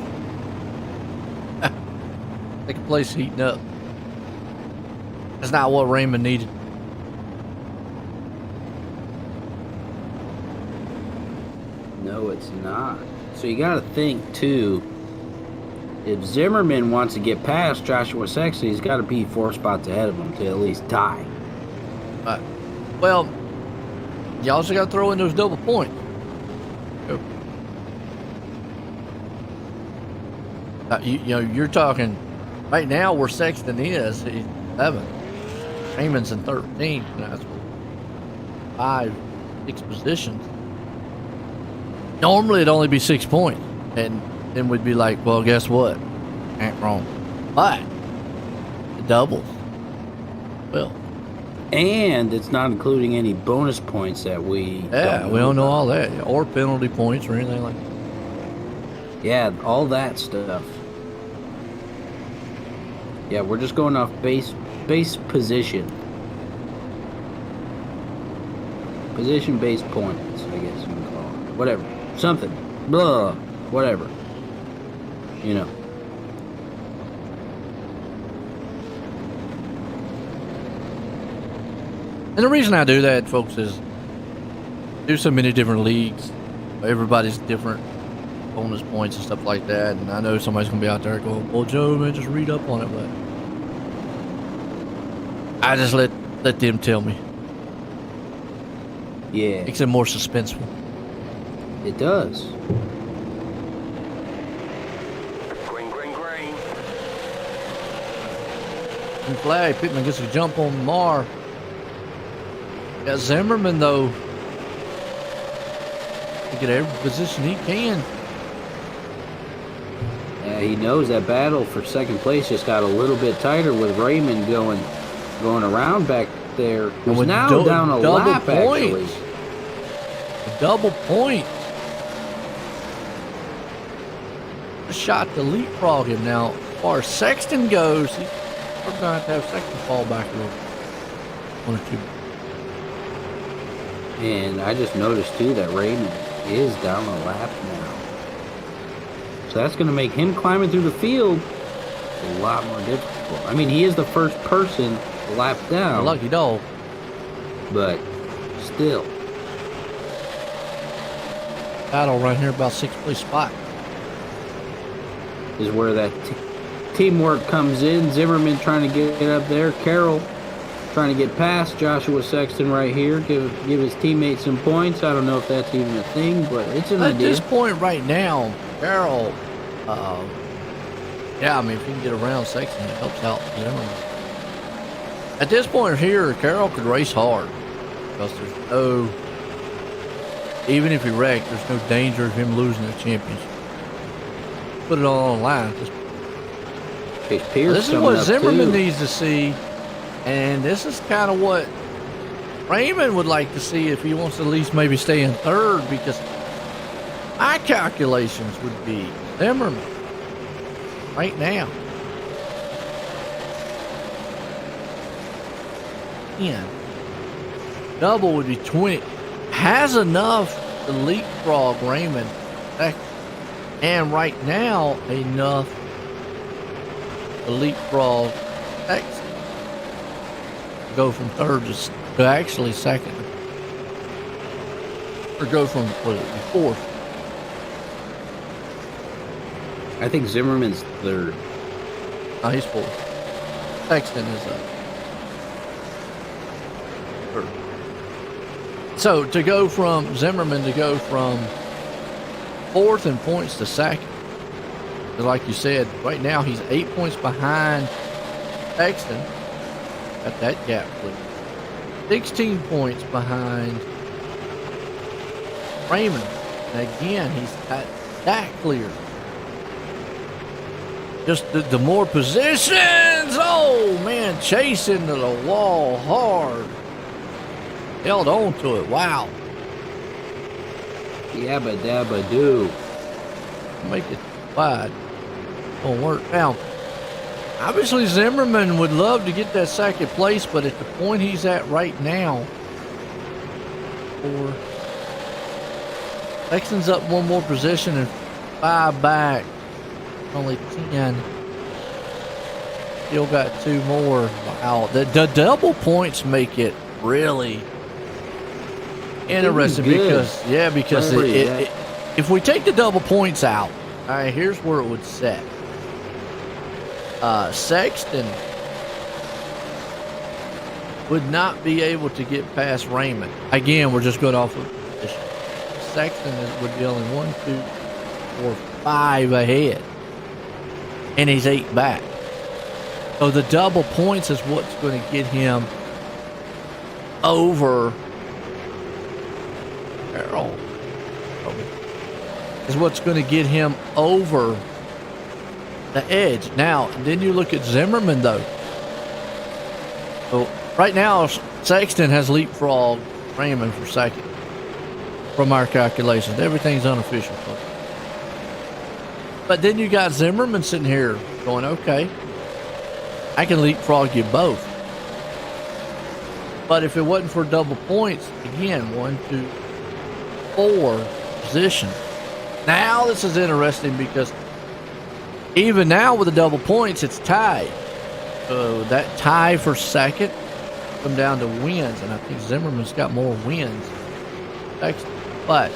Second place heating up. That's not what Raymond needed. No, it's not. So you got to think too. If Zimmerman wants to get past Joshua Sexton, he's got to be 4 spots ahead of him to at least tie. Well, you also got to throw in those double points. You're talking right now where Sexton is. He's 7th. Raymond's in 13th. That's 5, 6 positions. Normally it'd only be 6 points, and then we'd be like, well, guess what? Ain't wrong. But it doubles. Well, and it's not including any bonus points that we don't know all that, or penalty points or anything like that. Yeah, all that stuff. Yeah, we're just going off base position. Position-based points, I guess you can call it. Whatever. Something. Blah. Whatever. You know. And the reason I do that, folks, is there's so many different leagues. Everybody's different bonus points and stuff like that. And I know somebody's going to be out there going, well, Joe, man, just read up on it. But I just let them tell me. Yeah. Makes it more suspenseful. It does. Green. And flag, Pittman gets a jump on Marr. Got Zimmerman, though. To get every position he can. Yeah, he knows that battle for second place just got a little bit tighter with Raymond going around back there. Who's now down a lap, actually. A double point. A shot to leapfrog him. Now, as far as Sexton goes, we're going to have Sexton fall back a little. 1 or 2. And I just noticed too that Raymond is down a lap now. So that's going to make him climbing through the field a lot more difficult. I mean, he is the first person lap down. Lucky dog. But still. Battle right here about 6th place spot. Is where that teamwork comes in. Zimmerman trying to get up there. Carroll trying to get past Joshua Sexton right here. Give his teammates some points. I don't know if that's even a thing, but it's an idea. At this point right now, Carroll, yeah, I mean, if you can get around Sexton, it helps out Zimmerman. At this point here, Carroll could race hard because there's no, even if he wrecked, there's no danger of him losing the championship. Put it all on the line. Chase Pierce This is coming what up, Zimmerman too. needs to see, and this is kind of what Raymond would like to see if he wants to at least maybe stay in 3rd, because my calculations would be Zimmerman right now. Double would be 20. Has enough to leapfrog Raymond. And right now, enough to leapfrog Sexton. Go from 3rd to actually 2nd. Or go from 4th. I think Zimmerman's 3rd. No, he's 4th. Sexton is up. 3rd. So to go from Zimmerman to go from 4th in points to 2nd. Like you said, right now he's 8 points behind Sexton. Got that gap clear. 16 points behind Raymond. And again, he's got that clear. Just the more positions. Oh, man, chasing to the wall hard. Held on to it. Wow. Yabba dabba doo. Make it wide. Won't work. Now, obviously Zimmerman would love to get that 2nd place, but at the point he's at right now, Sexton's up 1 more position and 5 back. Only 10. Still got 2 more. Wow. The double points make it really interesting because if we take the double points out, all right, here's where it would set. Sexton would not be able to get past Raymond. Again, we're just going off of position. Sexton would be only 1, 2, 4, 5 ahead. And he's 8 back. So the double points is what's going to get him over Carroll. Is what's going to get him over the edge. Now, then you look at Zimmerman, though. So right now, Sexton has leapfrogged Raymond for 2nd. From our calculations. Everything's unofficial. But then you got Zimmerman sitting here going, okay, I can leapfrog you both. But if it wasn't for double points, again, 1, 2, 4 position. Now this is interesting because even now with the double points, it's tied. So that tie for 2nd come down to wins, and I think Zimmerman's got more wins. But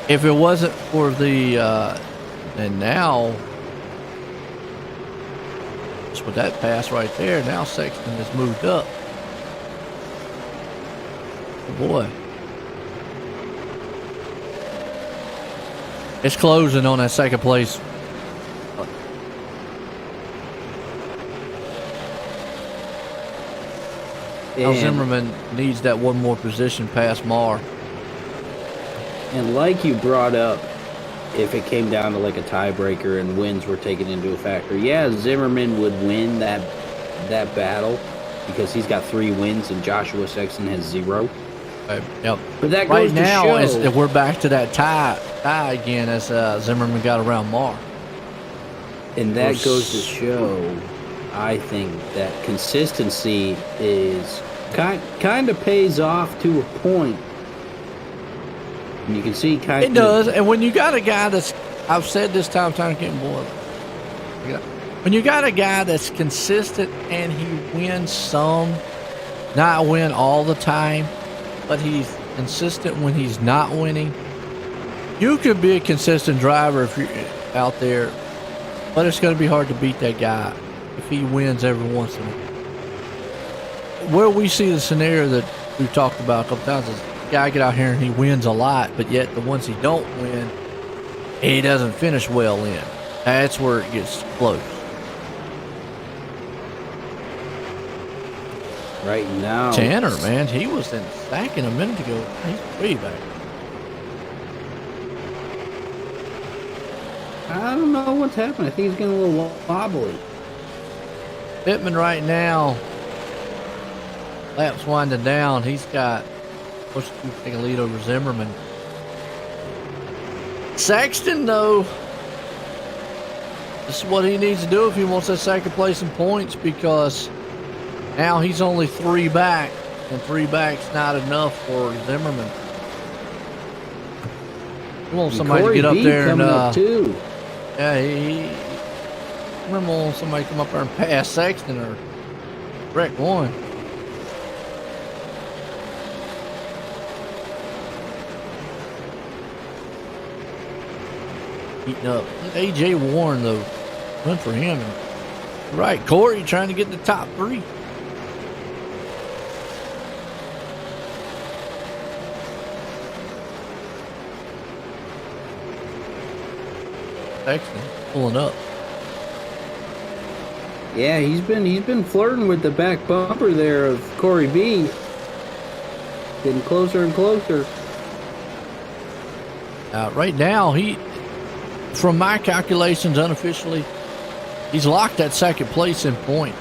if it wasn't for the, and now, just with that pass right there, now Sexton has moved up. Oh boy. It's closing on that 2nd place. Now Zimmerman needs that 1 more position past Marr. And like you brought up, if it came down to like a tiebreaker and wins were taken into a factor, yeah, Zimmerman would win that battle because he's got 3 wins and Joshua Sexton has 0. Yep. But that right goes now, to show, we're back to that tie again as Zimmerman got around Marr. And that goes to show, I think, that consistency is kind of pays off to a point. And you can see kind of... It does, and when you got a guy that's... I've said this time getting bored. When you got a guy that's consistent and he wins some, not win all the time, but he's consistent when he's not winning, you could be a consistent driver if you're out there, but it's going to be hard to beat that guy if he wins every once in a while. Where we see the scenario that we've talked about a couple times is the guy get out here and he wins a lot, but yet the ones he don't win, he doesn't finish well in. That's where it gets close. Right now, Tanner, man, he was in second a minute ago. He's way back. I don't know what's happening. I think he's getting a little wobbly. Pittman right now, laps winding down. He's got, what's taking a lead over Zimmerman. Sexton, though, this is what he needs to do if he wants that second place in points, because now he's only 3 back, and 3 back's not enough for Zimmerman. He wants somebody Corey to get up B there and up too. yeah, he remember when somebody come up there and pass Sexton or wreck one. Heating up. AJ Warren though, run for him. And, right, Corey trying to get the top 3. Sexton pulling up. Yeah, he's been flirting with the back bumper there of Corey B. Getting closer and closer. Right now, he, from my calculations unofficially, he's locked that second place in points.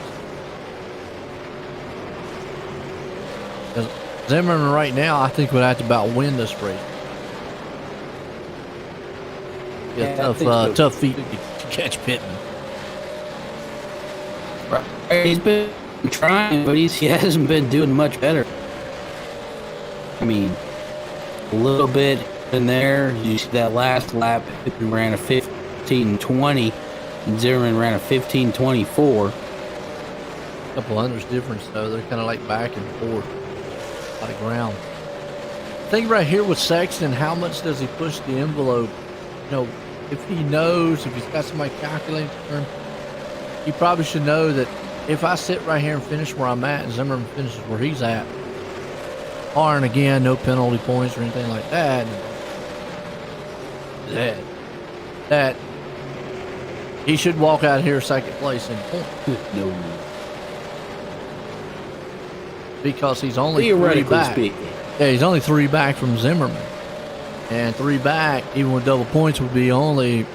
Zimmerman right now, I think, would have to about win this race. Yeah, tough feat to catch Pittman. Right. He's been trying, but he hasn't been doing much better. I mean, a little bit in there. You see that last lap, Pittman ran a 15:20, and Zimmerman ran a 15:24. A couple hundreds difference, though. They're kind of like back and forth. A lot of ground. Think right here with Sexton, how much does he push the envelope? You know, if he knows, if he's got somebody calculating for him, he probably should know that if I sit right here and finish where I'm at and Zimmerman finishes where he's at, and again, no penalty points or anything like that, that he should walk out here second place in points. No. Because he's only 3 Theoretically back. speaking. Yeah, he's only 3 back from Zimmerman. And 3 back, even with double points, would be only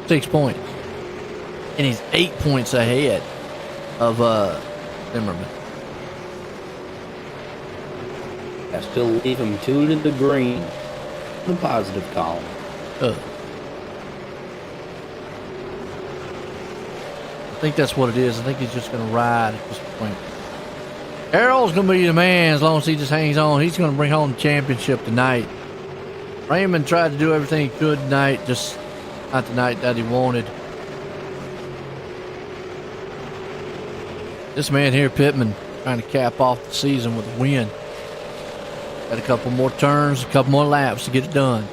6 points. And he's 8 points ahead of Zimmerman. I still leave him 2 to the green, the positive column. I think that's what it is. I think he's just going to ride at this point. Errol's going to be the man as long as he just hangs on. He's going to bring home the championship tonight. Raymond tried to do everything he could tonight, just not the night that he wanted. This man here, Pittman, trying to cap off the season with a win. Got a couple more turns, a couple more laps to get it done.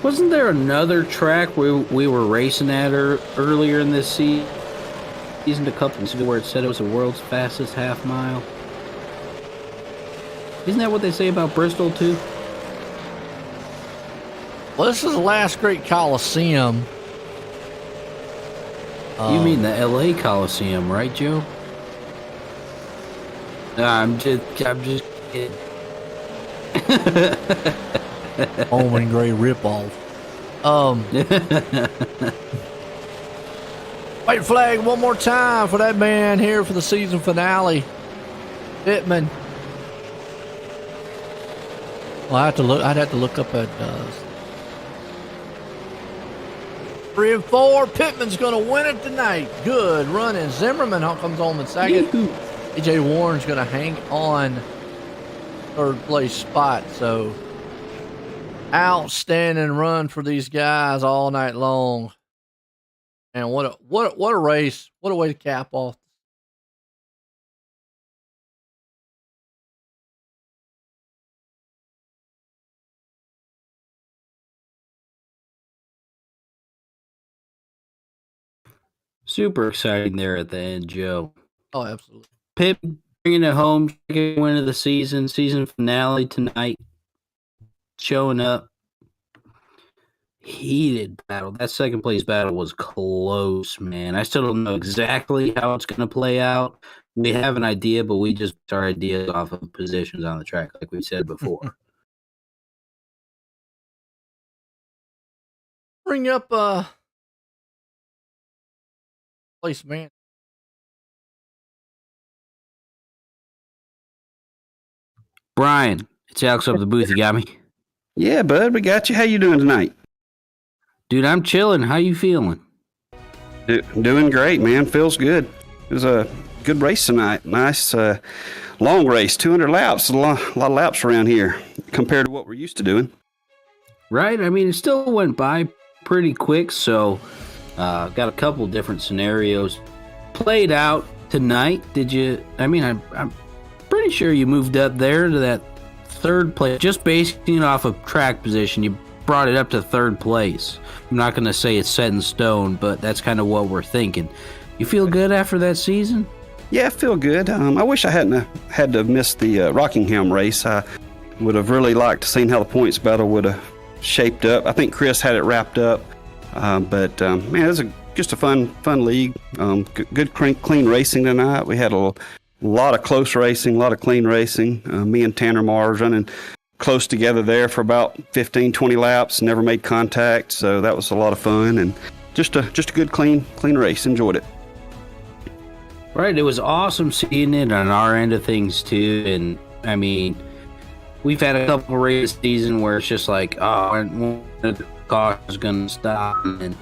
Wasn't there another track we were racing at earlier in this season, a couple where it said it was the world's fastest half mile? Isn't that what they say about Bristol too? Well, this is the last great Coliseum. You mean the L.A. Coliseum, right, Joe? Nah, I'm just kidding. Bowman Gray ripoff. White flag one more time for that man here for the season finale. Pittman. Well, I'd have to look up at 3 and 4. Pittman's going to win it tonight. Good running. Zimmerman comes home in second. AJ Warren's going to hang on third place spot. So outstanding run for these guys all night long. And what a race. What a way to cap off. Super exciting there at the end, Joe. Oh, absolutely. Pip bringing it home, second win of the season finale tonight, showing up. Heated battle. That second place battle was close, man. I still don't know exactly how it's going to play out. We have an idea, but we just our ideas off of positions on the track, like we said before. Bring up place, man. Brian, it's Alex up the booth. You got me? Yeah, bud, we got you. How you doing tonight? Dude, I'm chilling. How you feeling? Doing great, man. Feels good. It was a good race tonight. Nice long race, 200 laps. A lot of laps around here compared to what we're used to doing. Right? I mean, it still went by pretty quick, so got a couple different scenarios played out tonight. Did you? I mean, I'm pretty sure you moved up there to that third place, just basing it off of track position. You brought it up to third place. I'm not going to say it's set in stone, but that's kind of what we're thinking. You feel good after that season? Yeah, I feel good. I wish I hadn't had to miss the Rockingham race. I would have really liked to seen how the points battle would have shaped up. I think Chris had it wrapped up, but man, it was just a fun league. Good clean racing tonight. We had a lot of close racing, a lot of clean racing. Me and Tanner Mars running close together there for about 15, 20 laps, never made contact, so that was a lot of fun, and just a good clean race. Enjoyed it. Right, it was awesome seeing it on our end of things too, and I mean, we've had a couple races season where it's just like, oh, one of the cars is going to stop, and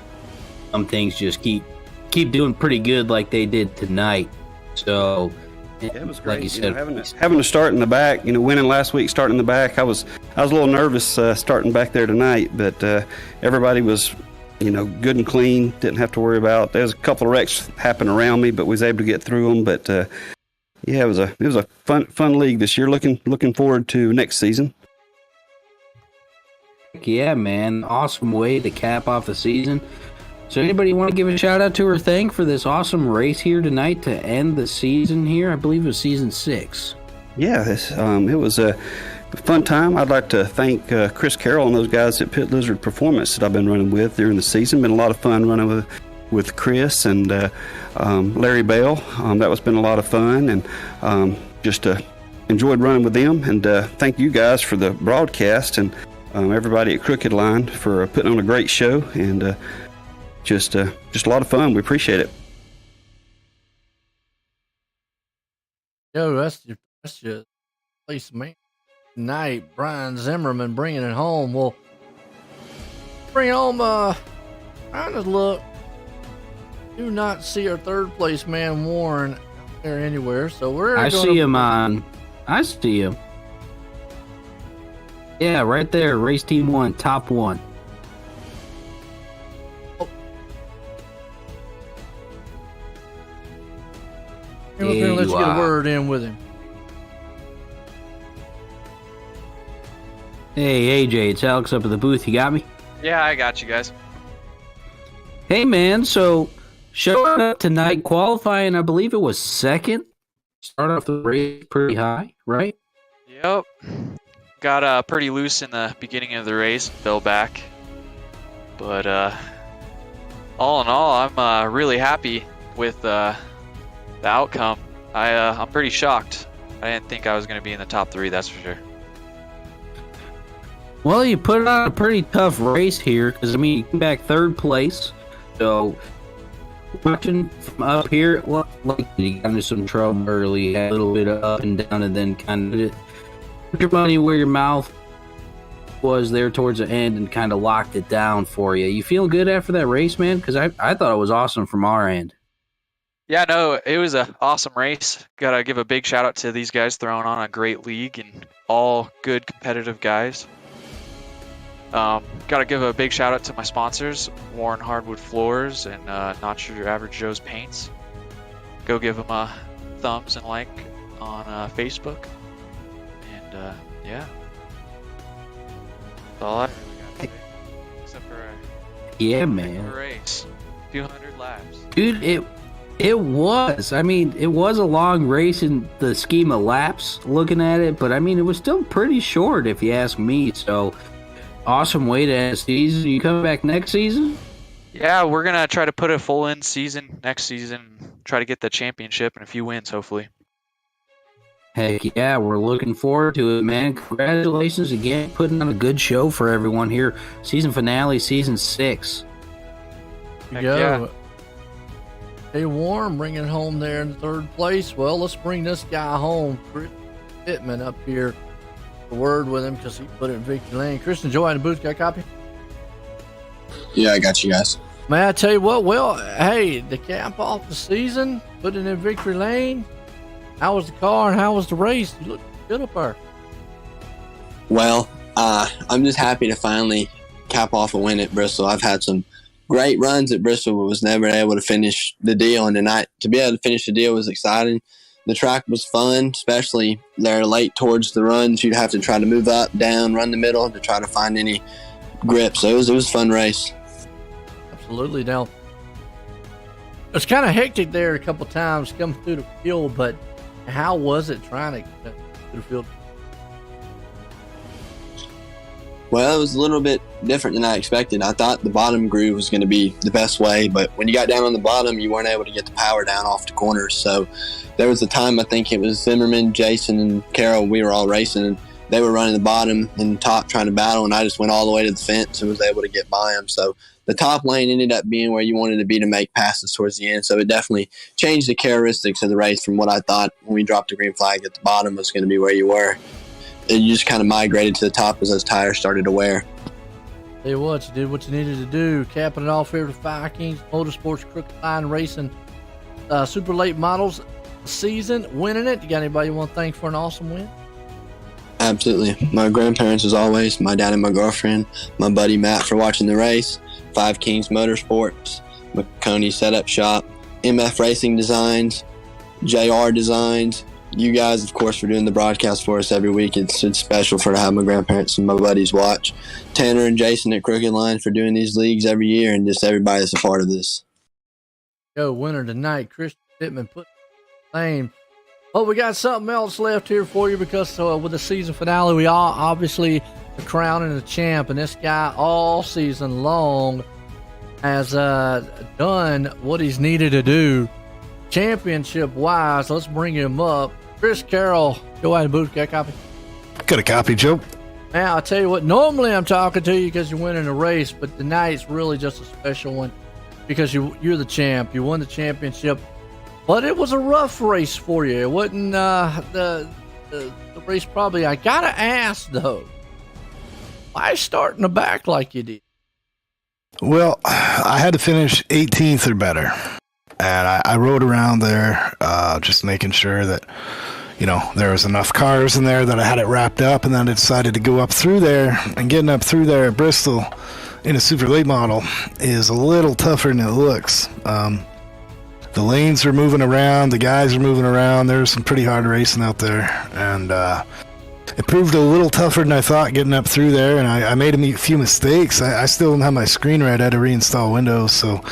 some things just keep doing pretty good like they did tonight. So yeah, it was great. Like you said, having to start in the back, winning last week, starting in the back. I was a little nervous starting back there tonight, but everybody was, good and clean. Didn't have to worry about. There's a couple of wrecks happen around me, but was able to get through them. But yeah, it was a fun league this year. Looking forward to next season. Yeah, man, awesome way to cap off the season. So anybody want to give a shout out to or thank for this awesome race here tonight to end the season here? I believe it was season 6. Yeah, it was a fun time. I'd like to thank Chris Carroll and those guys at Pit Lizard Performance that I've been running with during the season. Been a lot of fun running with Chris and Larry Bale. That was been a lot of fun, and just enjoyed running with them. And thank you guys for the broadcast, and everybody at Crooked Line for putting on a great show, and just a lot of fun. We appreciate it. Yo, that's your place, man. Tonight, Brian Zimmerman bringing it home. We'll bring home, trying to look. Do not see our third place man Warren out there anywhere. So I see him. Yeah, right there. Race team 1, top 1. Let's get a word in with him. Hey, AJ, it's Alex up at the booth. You got me? Yeah, I got you guys. Hey, man, so showing up tonight, qualifying, I believe it was second. Start off the race pretty high, right? Yep. Got pretty loose in the beginning of the race, fell back. But all in all, I'm really happy with the outcome. I'm pretty shocked. I didn't think I was going to be in the top 3, that's for sure. Well, you put on a pretty tough race here, because, I mean, you came back third place. So, watching from up here, well, like you got into some trouble early, had a little bit of up and down, and then kind of put your money where your mouth was there towards the end and kind of locked it down for you. You feeling good after that race, man? Because I thought it was awesome from our end. Yeah, no, it was an awesome race. Got to give a big shout out to these guys throwing on a great league and all good competitive guys. Got to give a big shout out to my sponsors, Warren Hardwood Floors and Not Your Average Joe's Paints. Go give them a thumbs and like on Facebook. And yeah, that's all I really got today. Except for Yeah, a man. race, 200 laps. Dude, it was. I mean, it was a long race in the scheme of laps, looking at it, but I mean, it was still pretty short if you ask me. So, awesome way to end the season. You coming back next season? Yeah, we're gonna try to put a full in season next season. Try to get the championship and a few wins, hopefully. Heck yeah, we're looking forward to it, man. Congratulations again, putting on a good show for everyone here. Season finale, season 6. There Heck you go. yeah. Hey, Warren, bringing it home there in third place. Well, let's bring this guy home, Chris Pittman, up here. A word with him because he put it in victory lane. Christian Joy in the booth, got a copy? Yeah, I got you guys. Man, I tell you what, well, hey, the cap off the season, put it in victory lane. How was the car and how was the race? You look good up there. Well, I'm just happy to finally cap off a win at Bristol. I've had some great runs at Bristol, but was never able to finish the deal. And tonight, to be able to finish the deal was exciting. The track was fun, especially there late towards the runs. You'd have to try to move up, down, run the middle to try to find any grip. So it was a fun race. Absolutely. Now, it was kind of hectic there a couple times coming through the field, but how was it trying to get through the field? Well, it was a little bit different than I expected. I thought the bottom groove was going to be the best way, but when you got down on the bottom, you weren't able to get the power down off the corners. So there was a time, I think it was Zimmerman, Jason, and Carol, we were all racing, and they were running the bottom and top trying to battle, and I just went all the way to the fence and was able to get by them. So the top lane ended up being where you wanted to be to make passes towards the end. So it definitely changed the characteristics of the race from what I thought when we dropped the green flag at the bottom was going to be where you were. You just kind of migrated to the top as those tires started to wear. Tell you what, you did what you needed to do. Capping it off here with Fire Kings Motorsports Crooked Line Racing Super Late Models season, winning it. You got anybody you want to thank for an awesome win? Absolutely. My grandparents, as always, my dad and my girlfriend, my buddy Matt for watching the race, Five Kings Motorsports, McConey Setup Shop, MF Racing Designs, JR Designs, you guys, of course, for doing the broadcast for us every week. It's special for to have my grandparents and my buddies watch. Tanner and Jason at Crooked Line for doing these leagues every year, and just everybody that's a part of this. Go winner tonight, Christian Pittman put lane. Oh, we got something else left here for you because with the season finale, we all obviously are crowning the champ, and this guy all season long has done what he's needed to do championship wise. Let's bring him up. Chris Carroll, go out and booth, got a copy? Got a copy, Joe. Now, I'll tell you what, normally I'm talking to you because you're winning a race, but tonight's really just a special one because you're the champ. You won the championship, but it was a rough race for you. It wasn't the race probably. I got to ask, though, why start in the back like you did? Well, I had to finish 18th or better. And I rode around there just making sure that, there was enough cars in there that I had it wrapped up. And then I decided to go up through there. And getting up through there at Bristol in a super late model is a little tougher than it looks. The lanes are moving around. The guys are moving around. There's some pretty hard racing out there. And it proved a little tougher than I thought getting up through there. And I made a few mistakes. I still don't have my screen right. I had to reinstall Windows. So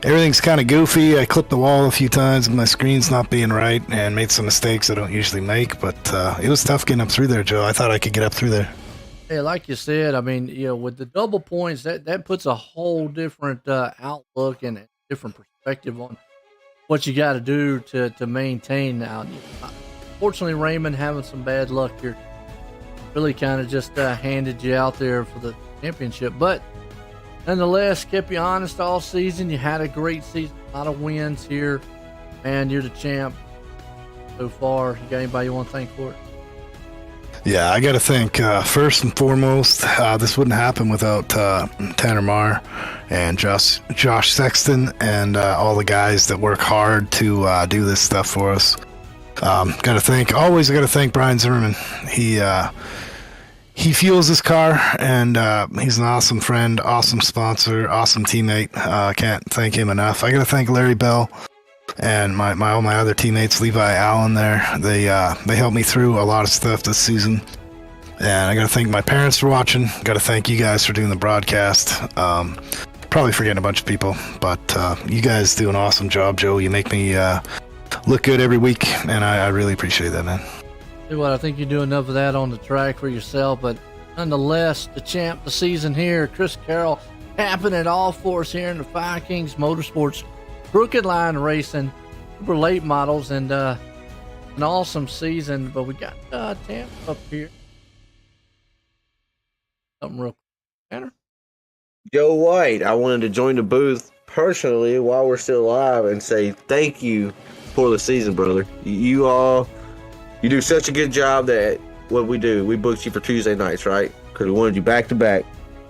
everything's kind of goofy. I clipped the wall a few times with my screen's not being right and made some mistakes I don't usually make. But it was tough getting up through there, Joe. I thought I could get up through there. Yeah, like you said, I mean, with the double points, that puts a whole different outlook and a different perspective on what you got to do to maintain. Now, fortunately, Raymond having some bad luck here really kind of just handed you out there for the championship. But nonetheless, kept you honest all season. You had a great season, a lot of wins here, and you're the champ so far. You got anybody you want to thank for it? Yeah, I got to think first and foremost, this wouldn't happen without Tanner Marr and Josh Sexton and all the guys that work hard to do this stuff for us. Got to thank Brian Zimmerman. He fuels this car, and he's an awesome friend, awesome sponsor, awesome teammate. Can't thank him enough. I got to thank Larry Bell and all my other teammates, Levi Allen there. They helped me through a lot of stuff this season. And I got to thank my parents for watching. Got to thank you guys for doing the broadcast. Probably forgetting a bunch of people, but you guys do an awesome job, Joe. You make me look good every week, and I really appreciate that, man. See what, I think you do enough of that on the track for yourself, but nonetheless, the champ, the season here, Chris Carroll, tapping it all for us here in the Five Kings Motorsports Crooked Line Racing Super Late Models, and an awesome season. But we got Tampa up here. Something real quick. Tanner? Joe White, I wanted to join the booth personally while we're still alive and say thank you for the season, brother. You do such a good job that what we do, we booked you for Tuesday nights, right? Because we wanted you back to back.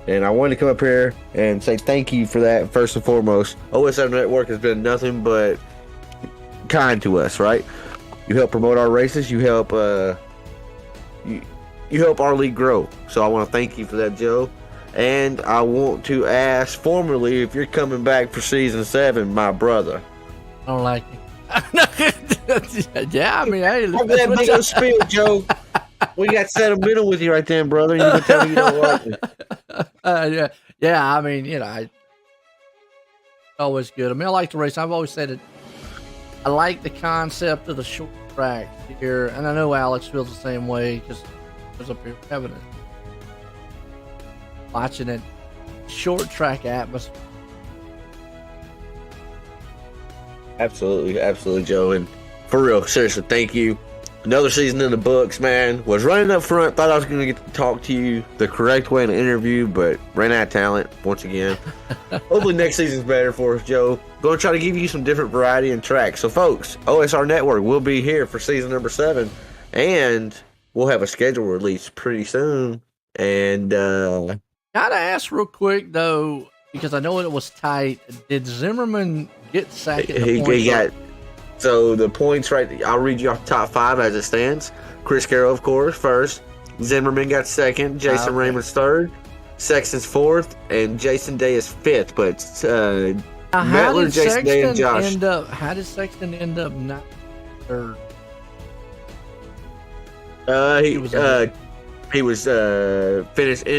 And I wanted to come up here and say thank you for that, first and foremost. OSM Network has been nothing but kind to us, right? You help promote our races. You help you help our league grow. So I want to thank you for that, Joe. And I want to ask formally if you're coming back for season 7, my brother. I don't like you. Yeah, I mean, hey, I'm that big old spiel, Joe. We got sentimental with you right there, brother. You can tell me you don't like me. Yeah. I mean, it's always good. I mean, I like to race. I've always said it. I like the concept of the short track here, and I know Alex feels the same way because there's up here having it, watching it, short track atmosphere. Absolutely, Joe. And for real, seriously, thank you. Another season in the books, man. Was running up front. Thought I was going to get to talk to you the correct way in the interview, but ran out of talent once again. Hopefully next season's better for us, Joe. Going to try to give you some different variety and tracks. So, folks, OSR Network will be here for season number 7, and we'll have a schedule release pretty soon. And gotta ask real quick though, because I know it was tight. Did Zimmerman get second? He got. So the points right, I'll read you off the top 5 as it stands. Chris Carroll, of course, first. Zimmerman got second. Jason Raymond's third. Sexton's 4th. And Jason Day is 5th. But Mettler, Jason Day, and Josh. How did Sexton end up not third? He ended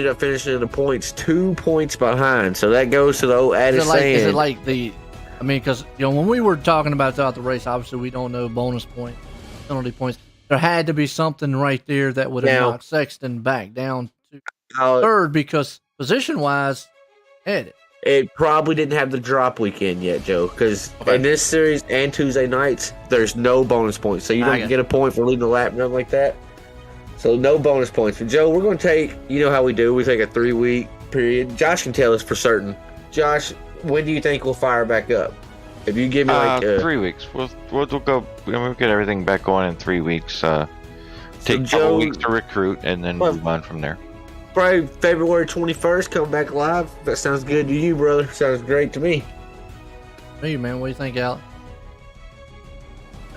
up finishing the points 2 points behind. So that goes to the old added saying. Is it like the... I mean, because, when we were talking about throughout the race, obviously we don't know bonus points, penalty points. There had to be something right there that would have knocked Sexton back down to third because position-wise, it probably didn't have the drop weekend yet, Joe, because in this series and Tuesday nights, there's no bonus points. So you don't get a point for leading the lap, nothing like that. So no bonus points. But, Joe, we're going to take, how we do. We take a 3-week period. Josh can tell us for certain. Josh, when do you think we'll fire back up? If you give me 3 weeks, we'll go. We'll get everything back going in 3 weeks. Take a couple weeks to recruit, and then move on from there. Probably February 21st, come back live. That sounds good to you, brother. Sounds great to me. Hey, man, what do you think, Alex?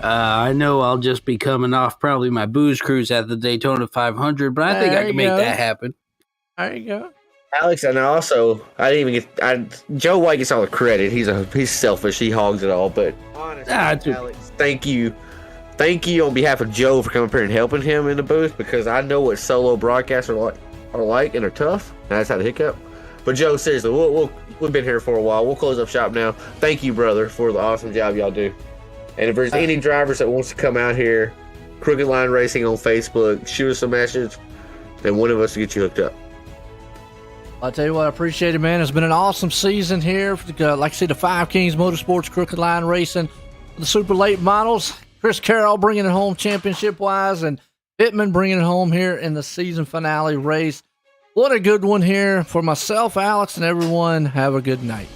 I know I'll just be coming off probably my booze cruise at the Daytona 500, but I think I can make that happen. There you go. Alex, and I didn't even get. Joe White gets all the credit. He's selfish. He hogs it all. But honestly, Alex, thank you on behalf of Joe for coming up here and helping him in the booth, because I know what solo broadcasts are like, and they're tough. And that's how the hiccup. But Joe, seriously, we've been here for a while. We'll close up shop now. Thank you, brother, for the awesome job y'all do. And if there's any drivers that wants to come out here, Crooked Line Racing on Facebook, shoot us a message, and one of us will get you hooked up. I'll tell you what, I appreciate it, man. It's been an awesome season here. Like I said, the Five Kings Motorsports Crooked Line Racing, the super late models. Chris Carroll bringing it home championship-wise, and Pittman bringing it home here in the season finale race. What a good one here for myself, Alex, and everyone. Have a good night.